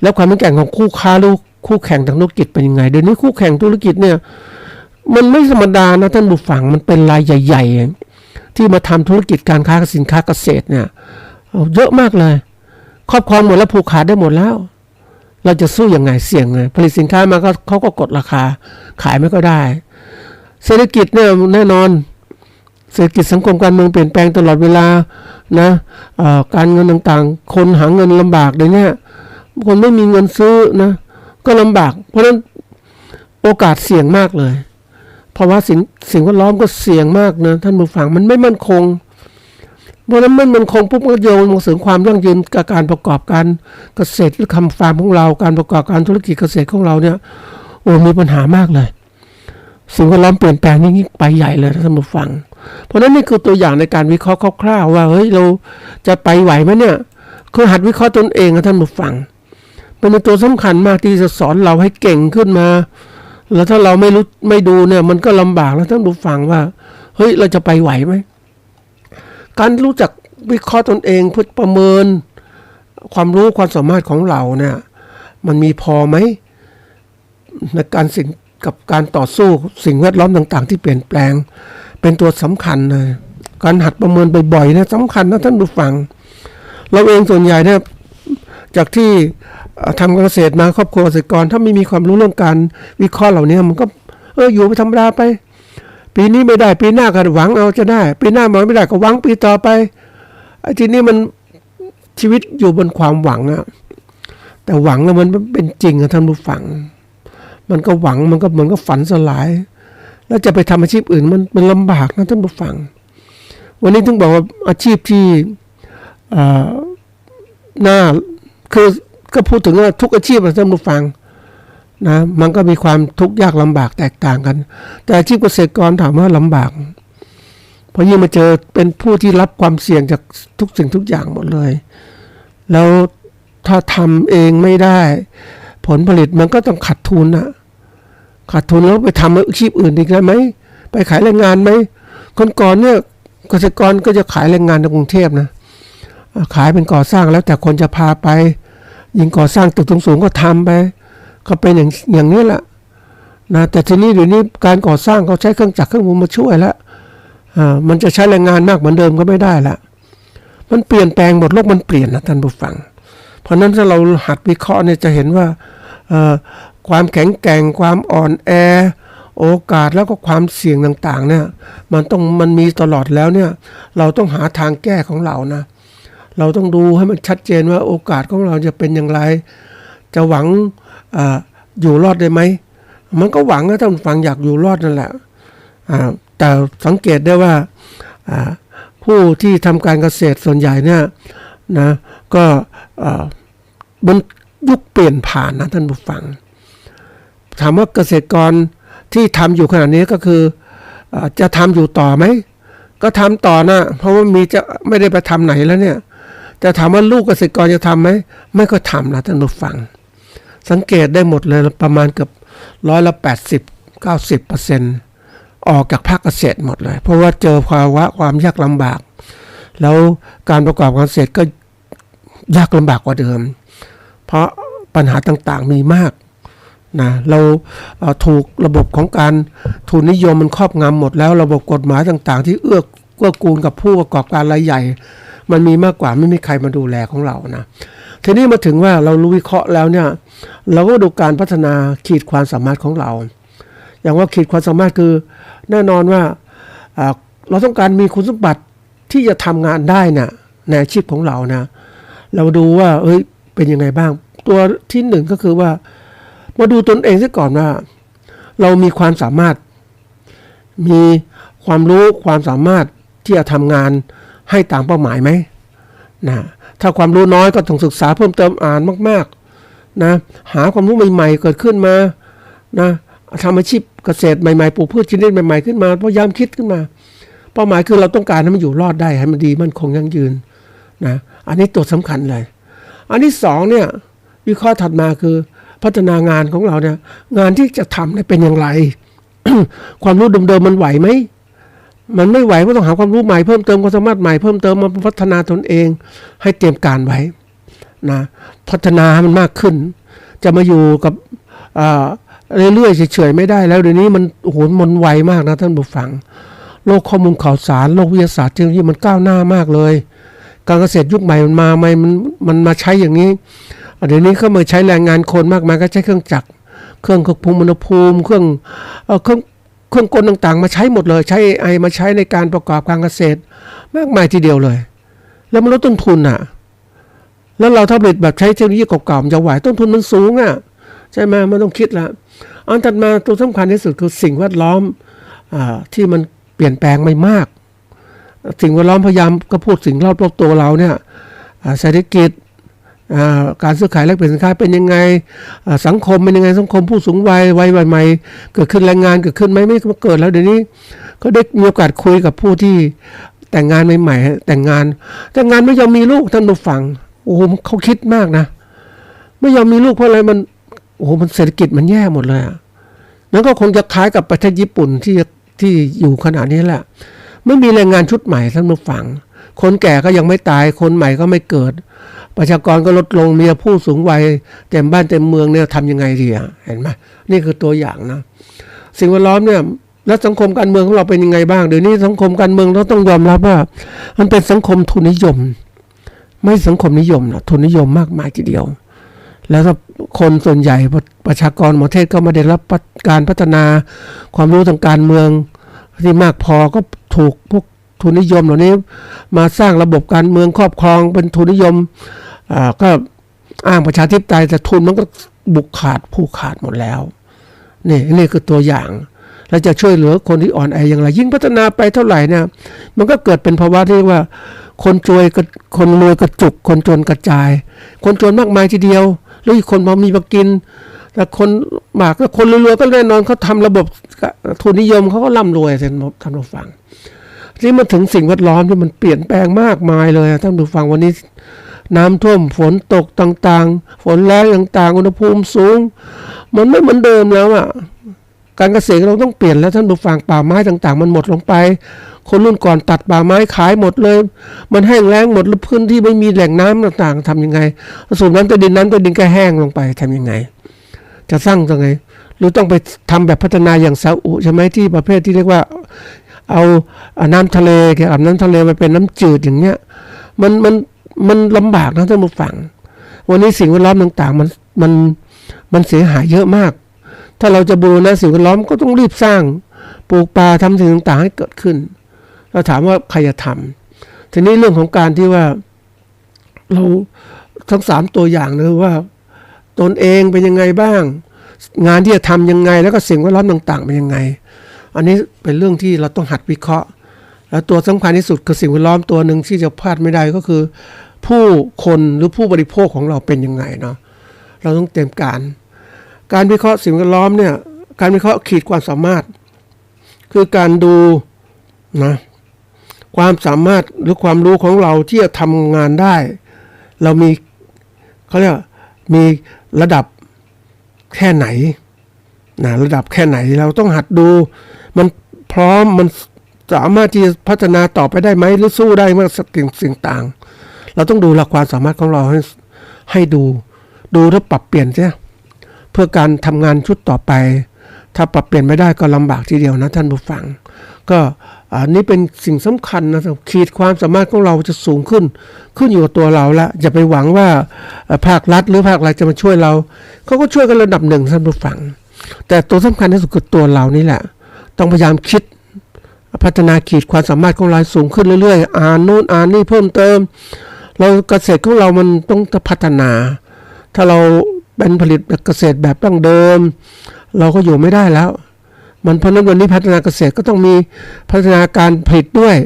แล้วความแข็งแกร่งของคู่ค้าหรือคู่แข่งทางธุรกิจเป็นยังไงเดี๋ยวนี้คู่แข่งธุรกิจเนี่ยมันไม่ธรรมดานะท่านผู้ฟังมันเป็นรายใหญ่ๆที่มาทำธุรกิจการค้าสินค้าเกษตรเนี่ยเยอะมากเลยครอบครองหมดแล้วผูกขาดได้หมดแล้วเราจะสู้ยังไงเสี่ยงไงผลิตสินค้ามาก็เขาก็กดราคาขายไม่ก็ได้เศรษฐกิจเนี่ยแน่นอนเศรษฐกิจสังคมการเมืองเปลี่ยนแปลงตลอดเวลานะการเงินต่างๆคนหาเงินลำบากเลยเนี่ยคนไม่มีเงินซื้อนะก็ลำบากเพราะฉะนั้นโอกาสเสี่ยงมากเลยเพราะว่าสิ่งแวดล้อมก็เสี่ยงมากนะท่านผู้ฟังมันไม่มั่นคงเพราะนั้นมันคงปุ๊บก็โยงมาถึงความยั่งยืนกับการประกอบการเกษตรหรือคำฟาร์มของเราการประกอบการธุรกิจเกษตรของเราเนี่ยมีปัญหามากเลยสิ่งแวดล้อมเปลี่ยนแปลงนี่ไปใหญ่เลยท่านผู้ฟังเพราะนั้นนี่คือตัวอย่างในการวิเคราะห์คร่าวๆว่าเฮ้ยเราจะไปไหวไหมเนี่ยคือหัดวิเคราะห์ตนเองนะท่านผู้ฟังเป็นตัวสำคัญมากที่จะสอนเราให้เก่งขึ้นมาแล้วถ้าเราไม่ดูเนี่ยมันก็ลำบากแล้วท่านผู้ฟังว่าเฮ้ยเราจะไปไหวไหมการรู้จักวิเคราะห์ตนเองเพื่อประเมินความรู้ความสามารถของเราเนี่ยมันมีพอไหมในการกับการต่อสู้สิ่งแวดล้อมต่างๆที่เปลี่ยนแปลงเป็นตัวสำคัญเลยการหัดประเมินบ่อยๆเนี่ยสำคัญนะท่านผู้ฟังเราเองส่วนใหญ่เนี่ยจากที่ทำเกษตรมาครอบครัวเกษตรกรถ้าไม่มีความรู้เรื่องการวิเคราะห์เหล่านี้มันก็อยู่ไปธรรมดาไปปีนี้ไม่ได้ปีหน้าก็หวังเอาจะได้ปีหน้ามาไม่ได้ก็หวังปีต่อไปไอ้ทีนี้มันชีวิตอยู่บนความหวังอะแต่หวังแล้วมันเป็นจริงอะท่านผู้ฟังมันก็หวังมันก็เหมือนกับฝันสลายแล้วจะไปทำอาชีพอื่นมันลำบากนะท่านผู้ฟังวันนี้ถึงบอกว่าอาชีพที่น่าคือก็พูดถึงว่าทุกอาชีพนะท่านผู้ฟังนะมันก็มีความทุกข์ยากลำบากแตกต่างกันแต่อาชีพเกษตรกรถามว่าลำบากเพราะยิ่งมาเจอเป็นผู้ที่รับความเสี่ยงจากทุกสิ่งทุกอย่างหมดเลยแล้วถ้าทำเองไม่ได้ผลผลิตมันก็ต้องขาดทุนนะขาดทุนแล้วไปทำอาชีพอื่นอีกได้ไหมไปขายแรงงานไหมคนก่อนเนี่ยเกษตรกรก็จะขายแรงงานในกรุงเทพนะขายเป็นก่อสร้างแล้วแต่คนจะพาไปยิงก่อสร้างตึกสูงๆก็ทำไปก็เป็นอย่างนี้แหละนะแต่ทีนี้เดี๋ยวนี้การก่อสร้างเขาใช้เครื่องจักรเครื่องมือมาช่วยแล้วมันจะใช้แรงงานมากเหมือนเดิมก็ไม่ได้ละมันเปลี่ยนแปลงหมดโลกมันเปลี่ยนนะท่านผู้ฟังเพราะนั้นถ้าเราหัดวิเคราะห์เนี่ยจะเห็นว่าความแข็งแกร่งความอ่อนแอโอกาสแล้วก็ความเสี่ยงต่างๆเนี่ยมันมีตลอดแล้วเนี่ยเราต้องหาทางแก้ของเรานะเราต้องดูให้มันชัดเจนว่าโอกาสของเราจะเป็นอย่างไรจะหวังอยู่รอดได้ไหมมันก็หวังนะท่านฟังอยากอยู่รอดนั่นแหละแต่สังเกตได้ว่าผู้ที่ทำการเกษตรส่วนใหญ่เนี่ยนะก็บนยุคเปลี่ยนผ่านนะท่านผู้ฟังถามว่าเกษตรกรที่ทำอยู่ขณะนี้ก็คือจะทำอยู่ต่อไหมก็ทำต่อนะเพราะว่าจะไม่ได้ไปทำไหนแล้วเนี่ยแต่ถามว่าลูกเกษตรกรจะทำไหมไม่ก็ทำนะท่านผู้ฟังสังเกตได้หมดเลยประมาณเกือบ80-90%ออกจากภาคเกษตรหมดเลยเพราะว่าเจอภาวะความยากลำบากแล้วการประกอบการเกษตรก็ยากลำบากกว่าเดิมเพราะปัญหาต่างๆมีมากนะเราถูกระบบของการทุนนิยมมันครอบงำหมดแล้วระบบกฎหมายต่างๆที่เกื้อกูลกับผู้ประกอบการรายใหญ่มันมีมากกว่าไม่มีใครมาดูแลของเรานะทีนี้มาถึงว่าเรารู้วิเคราะห์แล้วเนี่ยเราก็ดูการพัฒนาขีดความสามารถของเราอย่างว่าขีดความสามารถคือแน่นอนว่าเราต้องการมีคุณสมบัติที่จะทำงานได้นะในอาชีพของเรานะเราดูว่าเป็นยังไงบ้าง ตัวที่หนึ่งก็คือว่ามาดูตนเองซะก่อนว่าเรามีความสามารถมีความรู้ความสามารถที่จะทำงานให้ตามเป้าหมายไหมนะถ้าความรู้น้อยก็ต้องศึกษาเพิ่มเติมอ่านมากๆนะหาความรู้ใหม่ๆเกิดขึ้นมานะทำอาชีพเกษตรใหม่ๆปลูกพืชชนิดใหม่ๆขึ้นมาพยายามคิดขึ้นมาเป้าหมายคือเราต้องการให้มันอยู่รอดได้ให้มันดีมั่นคงยั่งยืนนะอันนี้ตัวสำคัญเลยอันที่สองเนี่ยวิเคราะห์ถัดมาคือพัฒนางานของเราเนี่ยงานที่จะทำเนี่ยเป็นอย่างไร ความรู้เดิมๆมันไหวไหมมันไม่ไหวก็ต้องหาความรู้ใหม่เพิ่มเติมความสามารถใหม่เพิ่มเติมมาพัฒนาตนเองให้เตรียมการไว้นะพัฒนาให้มันมากขึ้นจะมาอยู่กับเรื่อยๆเฉยๆไม่ได้แล้วเดี๋ยวนี้มันโอ้โหมันไวมากนะท่านผู้ฟังโลกข้อมูลข่าวสารโลกวิทยาศาสตร์เทคโนโลยีมันก้าวหน้ามากเลยการเกษตรยุคใหม่มันมาใช้อย่างนี้เดี๋ยวนี้ก็มาใช้แรงงานคนมากมายก็ใช้เครื่องจักรเครื่องควบคุมอุณหภูมิเครื่องกลต่างๆมาใช้หมดเลยใช้ AI มาใช้ในการประกอบการเกษตรมากมายทีเดียวเลยแล้วมันลดต้นทุนอ่ะแล้วเราถ้าผลิตแบบใช้เทคโนโลยีเก่าๆจะไหวต้นทุนมันสูงอ่ะใช่ไหมมันต้องคิดละอันถัดมาตัวสำคัญที่สุดคือสิ่งแวดล้อมที่มันเปลี่ยนแปลงไม่มากสิ่งแวดล้อมพยายามก็พูดสิ่งรอบตัวเราเนี่ยเศรษฐกิจการซื้อขายแลกเปลี่ยนสินค้าเป็นยังไงสังคมเป็นยังไงสังคมผู้สูงวัยใหม่เกิดขึ้นแรงงานเกิดขึ้นไหมไม่เกิดแล้วเดี๋ยวนี้ก็ได้มีโอกาสคุยกับผู้ที่แต่งงานใหม่ๆแต่งงานไม่ยอมมีลูกท่านผู้ฟังโอ้โหเขาคิดมากนะไม่ยอมมีลูกเพราะอะไรมันโอ้โหมันเศรษฐกิจมันแย่หมดเลยแล้วก็คงจะคล้ายกับประเทศญี่ปุ่นที่อยู่ขนาดนี้แหละไม่มีแรงงานชุดใหม่ท่านผู้ฟังคนแก่ก็ยังไม่ตายคนใหม่ก็ไม่เกิดประชากรก็ลดลงมีผู้สูงวัยเต็มบ้านเต็มเมืองเนี่ยทำยังไงดีเห็นไหมนี่คือตัวอย่างนะสิ่งแวดล้อมเนี่ยแล้วสังคมการเมืองของเราเป็นยังไงบ้างเดี๋ยวนี้สังคมการเมืองเราต้องยอมรับว่ามันเป็นสังคมทุนนิยมไม่สังคมนิยมนะทุนนิยมมากมายทีเดียวแล้วคนส่วนใหญ่ประชากรประเทศก็ไม่ได้รับการพัฒนาความรู้ทางการเมืองที่มากพอก็ถูกพวกทุนนิยมเหล่านี้มาสร้างระบบการเมืองครอบครองเป็นทุนนิยมก็อ้างประชาธิปไตยแต่ทุนมันก็บุกขาดผู้ขาดหมดแล้วนี่คือตัวอย่างเราจะช่วยเหลือคนที่อ่อนแออย่างไรยิ่งพัฒนาไปเท่าไหร่เนี่ยมันก็เกิดเป็นภาวะที่ว่าคนรวยกระจุกคนจนกระจายคนจนมากมายทีเดียวแล้วอีกคนพอมีมากินแต่คนมากก็คนรวยๆก็แน่นอนเขาทำระบบทุนนิยมเขาก็ร่ำรวยท่านผู้ฟังที่มาถึงสิ่งแวดล้อมที่มันเปลี่ยนแปลงมากมายเลยท่านผู้ฟังวันนี้น้ำท่วมฝนตกต่างๆฝนแรงต่างๆอุณหภูมิสูงมันไม่เหมือนเดิมแล้วการเกษตรเราต้องเปลี่ยนแล้วท่านผู้ฟังป่าไม้ต่างๆมันหมดลงไปคนรุ่นก่อนตัดป่าไม้ขายหมดเลยมันแห้งแล้งหมดแล้วพื้นที่ไม่มีแหล่งน้ำต่างๆทำยังไงสูบน้ำใต้ดินก็แห้งลงไปทำยังไงจะสร้างยังไงหรือต้องไปทำแบบพัฒนาอย่างซาอุใช่ไหมที่ประเภทที่เรียกว่าเอาน้ำทะเลกับน้ำทะเลมาเป็นน้ำจืดอย่างเงี้ยมันลำบากนะท่านผู้ฟังวันนี้สิ่งแวดล้อมต่างๆมันเสียหายเยอะมากถ้าเราจะบูรณะสิ่งแวดล้อมก็ต้องรีบสร้างปลูกป่าทำสิ่งต่างๆให้เกิดขึ้นเราถามว่าใครจะทำทีนี้เรื่องของการที่ว่าเราทั้ง3ตัวอย่างเลยว่าตนเองเป็นยังไงบ้างงานที่จะทำยังไงแล้วก็สิ่งแวดล้อมต่างๆเป็นยังไงอันนี้เป็นเรื่องที่เราต้องหัดวิเคราะห์แล้วตัวสำคัญที่สุดคือสิ่งแวดล้อมตัวหนึ่งที่จะพลาดไม่ได้ก็คือผู้คนหรือผู้บริโภคของเราเป็นยังไงเนาะเราต้องเตรียมการวิเคราะห์สิ่งแวดล้อมเนี่ยการวิเคราะห์ขีดความสามารถคือการดูนะความสามารถหรือความรู้ของเราที่จะทำงานได้เรามีเขาเรียกมีระดับแค่ไหนนะระดับแค่ไหนเราต้องหัดดูมันพร้อมมันสามารถที่จะพัฒนาต่อไปได้ไหมหรือสู้ได้เมื่อสิ่งต่างเราต้องดูหลักความสามารถของเราให้ดูแล้วปรับเปลี่ยนใช่เพื่อการทำงานชุดต่อไปถ้าปรับเปลี่ยนไม่ได้ก็ลำบากทีเดียวนะท่านผู้ฟังก็อันนี้เป็นสิ่งสำคัญนะขีดความสามารถของเราจะสูงขึ้นอยู่กับตัวเราละอย่าไปหวังว่าภาครัฐหรือภาคอะไรจะมาช่วยเราเขาก็ช่วยกันระดับหนึ่งท่านผู้ฟังแต่ตัวสำคัญที่สุดคือตัวเรานี่แหละต้องพยายามคิดพัฒนาขีดความสามารถของเราสูงขึ้นเรื่อยๆอ่านนู่นอ่านนี่เพิ่มเติมเราเกษตรของเรามันต้องพัฒนา ถ้าเราเป็นผลิตเกษตรแบบดั้งเดิมเราก็อยู่ไม่ได้แล้วมันเพราะนั้นวันนี้พัฒนาเกษตรก็ต้องมีพัฒนาการผลิตด้วย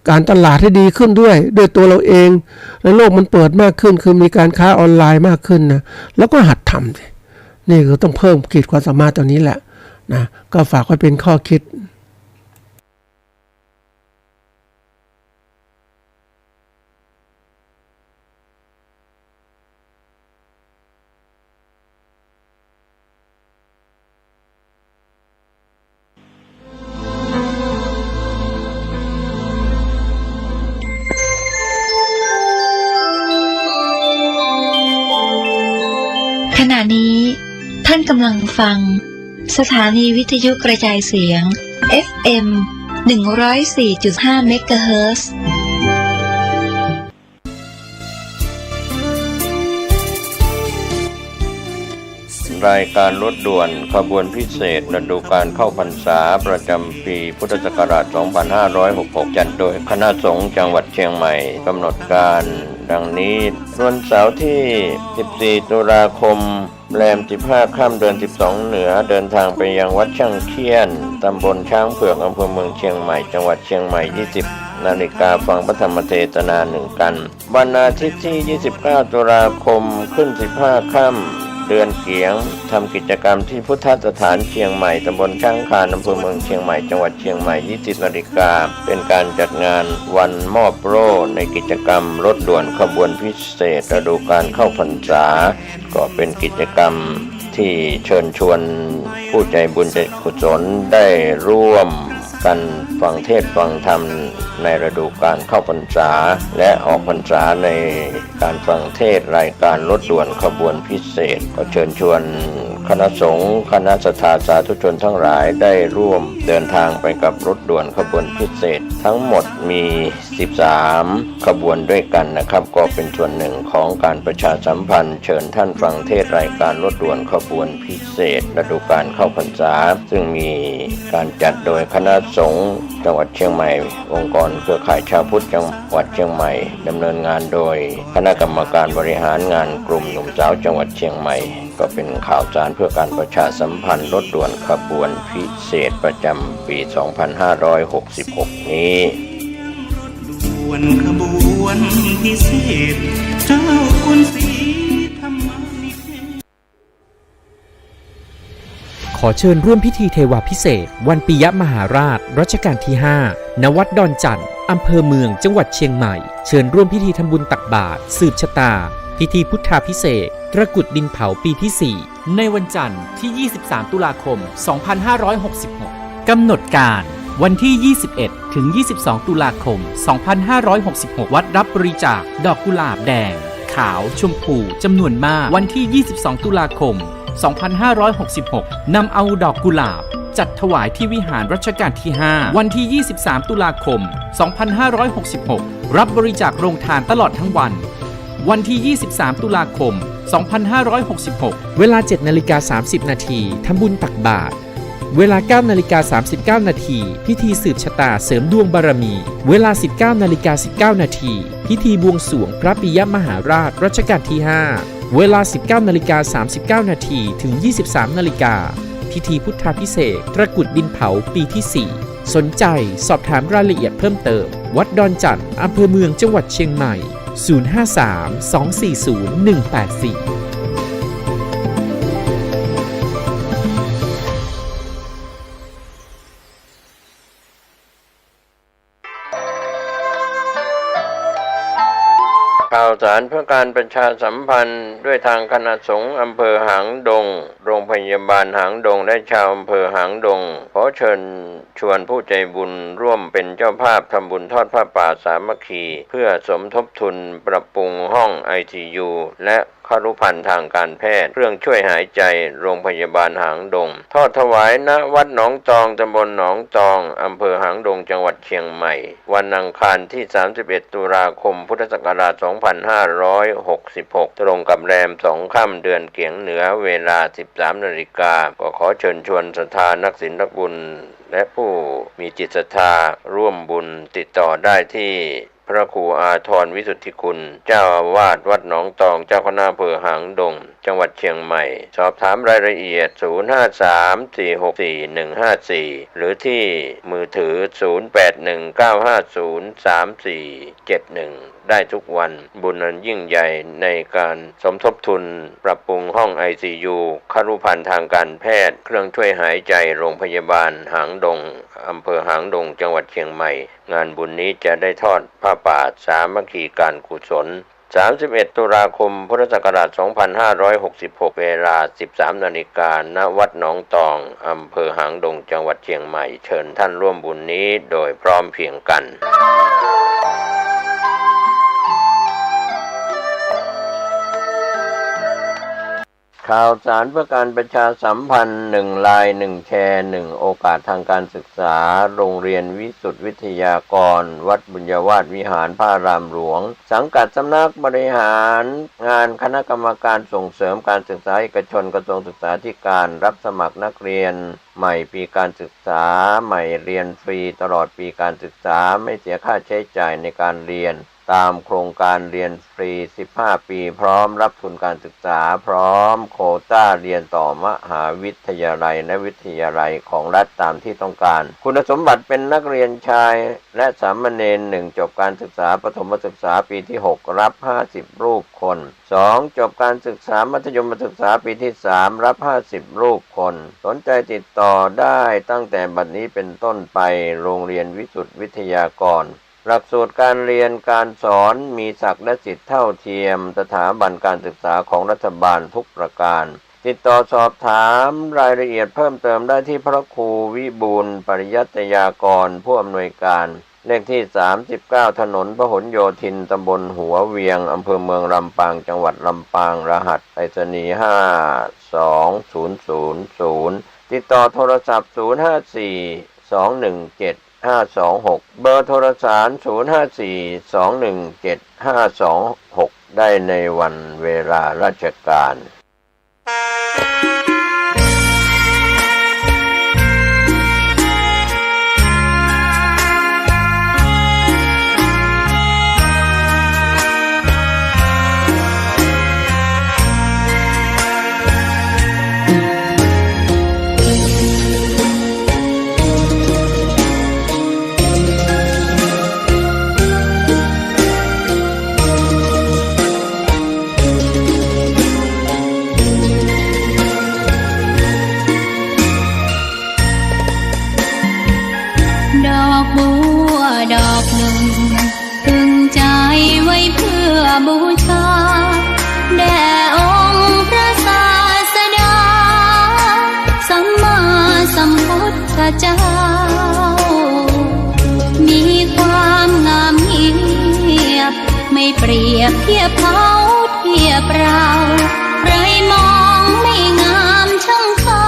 การตลาดให้ดีขึ้นด้วยตัวเราเองและโลกมันเปิดมากขึ้นคือมีการค้าออนไลน์มากขึ้นนะแล้วก็หัดทำสินี่คือต้องเพิ่มขีดความสามารถตัวนี้แหละนะก็ฝากไว้เป็นข้อคิดขณะนี้ท่านกำลังฟังสถานีวิทยุกระจายเสียง FM 104.5 เมกะเฮิรตซ์รายการรถด่วนขบวนพิเศษฤดูกาลเข้าพรรษาประจำปีพุทธศักราช 2566 จัดโดยคณะสงฆ์จังหวัดเชียงใหม่กำหนดการดังนี้วันเสาร์ที่ 14 ตุลาคมแรม 15 ค่ำเดือน 12 เหนือเดินทางไปยังวัดช่างเคียนตำบลช้างเผือกอำเภอเมืองเชียงใหม่จังหวัดเชียงใหม่ 20 นาฬิกาฟังพระธรรมเทศนา1 กันวันอาทิตย์ที่ 29 ตุลาคมขึ้น 15 ค่ำเดือนเกียงทำกิจกรรมที่พุทธสถานเชียงใหม่ตำบลช้างคานอำเภอเมืองเชียงใหม่จังหวัดเชียงใหม่ 20 นาฬิกาเป็นการจัดงานวันมอบโล่ในกิจกรรมรถด่วนขบวนพิเศษฤดูกาลเข้าพรรษาก็เป็นกิจกรรมที่เชิญชวนผู้ใจบุญใจกุศลได้ร่วมกันฟังเทศน์ฟังธรรมในฤดูกาลเข้าพรรษาและออกพรรษาในการฟังเทศน์รายการรถด่วนขบวนพิเศษก็เชิญชวนคณะสงฆ์คณะศรัทธาสาธุชนทั้งหลายได้ร่วมเดินทางไปกับรถด่วนขบวนพิเศษทั้งหมดมี 13 ขบวนด้วยกันนะครับก็เป็นส่วนหนึ่งของการประชาสัมพันธ์เชิญท่านฟังเทศน์รายการรถด่วนขบวนพิเศษฤดูกาลเข้าพรรษาซึ่งมีการจัดโดยคณะสงฆ์จังหวัดเชียงใหม่องค์กรเครือข่ายชาวพุทธจังหวัดเชียงใหม่ดำเนินงานโดยคณะกรรมการบริหารงานกลุ่มหนุ่มสาวจังหวัดเชียงใหม่ก็เป็นข่าวสารเพื่อการประชาสัมพันธ์รถด่วนขบวนพิเศษประจำปี 2566 นี้ด่วนขบวนพิเศษเจ้าคุณศรีธรรมนิเทศขอเชิญร่วมพิธีเทวาพิเศษกวันปิยมหาราชรัชกาลที่ 5 ณ วัดดอนจันทร์อำเภอเมืองจังหวัดเชียงใหม่เชิญร่วมพิธีทำบุญตักบาตรสืบชะตาพิธีพุทธาภิเษกตระกุดดินเผาปีที่ 4 ในวันจันทร์ที่ 23 ตุลาคม 2566 กำหนดการวันที่ 21 ถึง 22 ตุลาคม 2566 วัดรับบริจาคดอกกุหลาบแดงขาวชมพูจำนวนมากวันที่ 22 ตุลาคม 2566 นำเอาดอกกุหลาบจัดถวายที่วิหารรัชกาลที่ 5 วันที่ 23 ตุลาคม 2566 รับบริจาคโรงทานตลอดทั้งวันวันที่ 23 ตุลาคม 2566 เวลา 7:30 นาทีทำบุญตักบาตรเวลา 9:39 นาทีพิธีสืบชะตาเสริมดวงบารมีเวลา 19:19 นาทีพิธีบวงสรวงพระปิยมหาราชรัชกาลที่ 5 เวลา 19:39 นาทีถึง 23:00 น.พิธีพุทธาภิเษกตระกุดดินเผาปีที่ 4 สนใจสอบถามรายละเอียดเพิ่มเติมวัดดอนจันทร์อำเภอเมืองจังหวัดเชียงใหม่ 053-240-184ข่าวสารเพื่อการประชาสัมพันธ์ด้วยทางคณะสงฆ์อำเภอหางดงโรงพยาบาลหางดงและชาวอำเภอหางดงขอเชิญชวนผู้ใจบุญร่วมเป็นเจ้าภาพทำบุญทอดผ้าป่าสามัคคีเพื่อสมทบทุนปรับปรุงห้อง ICU และครุภัณฑ์ทางการแพทย์เครื่องช่วยหายใจโรงพยาบาลหางดงทอดถวายณวัดหนองตองตำบลหนองตองอำเภอหางดงจังหวัดเชียงใหม่วันอังคารที่ 31 ตุลาคมพุทธศักราช 2566 ตรงกับแรม 2 ค่ำเดือนเกียงเหนือเวลา 13 นาฬิกาก็ขอเชิญชวนศรัทธานักศีลนักบุญและผู้มีจิตศรัทธาร่วมบุญติดต่อได้ที่พ พระครูอาทรวิสุทธิคุณเจ้าอาวาสวัดหนองตองเจ้าคณะอำเภอหางดงจังหวัดเชียงใหม่สอบถามรายละเอียด053-464-154หรือที่มือถือ0819503471ได้ทุกวันบุญนั้นยิ่งใหญ่ในการสมทบทุนปรับปรุงห้อง ICU ครุภัณฑ์ทางการแพทย์เครื่องช่วยหายใจโรงพยาบาลหางดงอำเภอหางดงจังหวัดเชียงใหม่งานบุญนี้จะได้ทอดผ้าป่าสามัคคีการกุศล31 ตุลาคม พุทธศักราช 2566 เวลา 13 นาฬิกา ณ วัดหนองตอง อำเภอหางดง จังหวัดเชียงใหม่ เชิญท่านร่วมบุญนี้โดยพร้อมเพรียงกันข่าวสารเพื่อการประชาสัมพันธ์1 ไลน์ 1 แชร์ 1 โอกาสทางการศึกษาโรงเรียนวิสุทธิวิทยากรวัดบุญญาวาสวิหารพระอารามหลวงสังกัดสำนักบริหารงานคณะกรรมการส่งเสริมการศึกษาเอกชนกระทรวงศึกษาธิการรับสมัครนักเรียนใหม่ปีการศึกษาใหม่เรียนฟรีตลอดปีการศึกษาไม่เสียค่าใช้จ่ายในการเรียนตามโครงการเรียนฟรี15 ปีพร้อมรับทุนการศึกษาพร้อมโควต้าเรียนต่อมหาวิทยาลัยและวิทยาลัยของรัฐตามที่ต้องการคุณสมบัติเป็นนักเรียนชายและสามเณร1จบการศึกษาประถมศึกษาปีที่6รับ50รูปคน2จบการศึกษามัธยมศึกษาปีที่3รับ50รูปคนสนใจติดต่อได้ตั้งแต่บัดนี้เป็นต้นไปโรงเรียนวิสุทธิวิทยากรหลักสูตรการเรียนการสอนมีศักดิ์และสิทธิเท่าเทียมสถาบันการศึกษาของรัฐบาลทุกประการติดต่อสอบถามรายละเอียดเพิ่มเติมได้ที่พระครูวิบูลย์ปริยัตยากรผู้อำนวยการเลขที่39ถนนพหลโยธินตำบลหัวเวียงอำเภอเมืองลำปางจังหวัดลำปางรหัสไปรษณีย์52000ติดต่อโทรศัพท์054-217-526เบอร์โทรศัพท์054-217-526ได้ในวันเวลาราชการดอกหนึ่งพึงใจไว้เพื่อบูชาแด่องค์พระศาสดาสัมมาสัมพุทธเจ้ามีความงามเงียบไม่เปรียบเทียบเขาเทียบเราใครมองไม่งามช่างเขา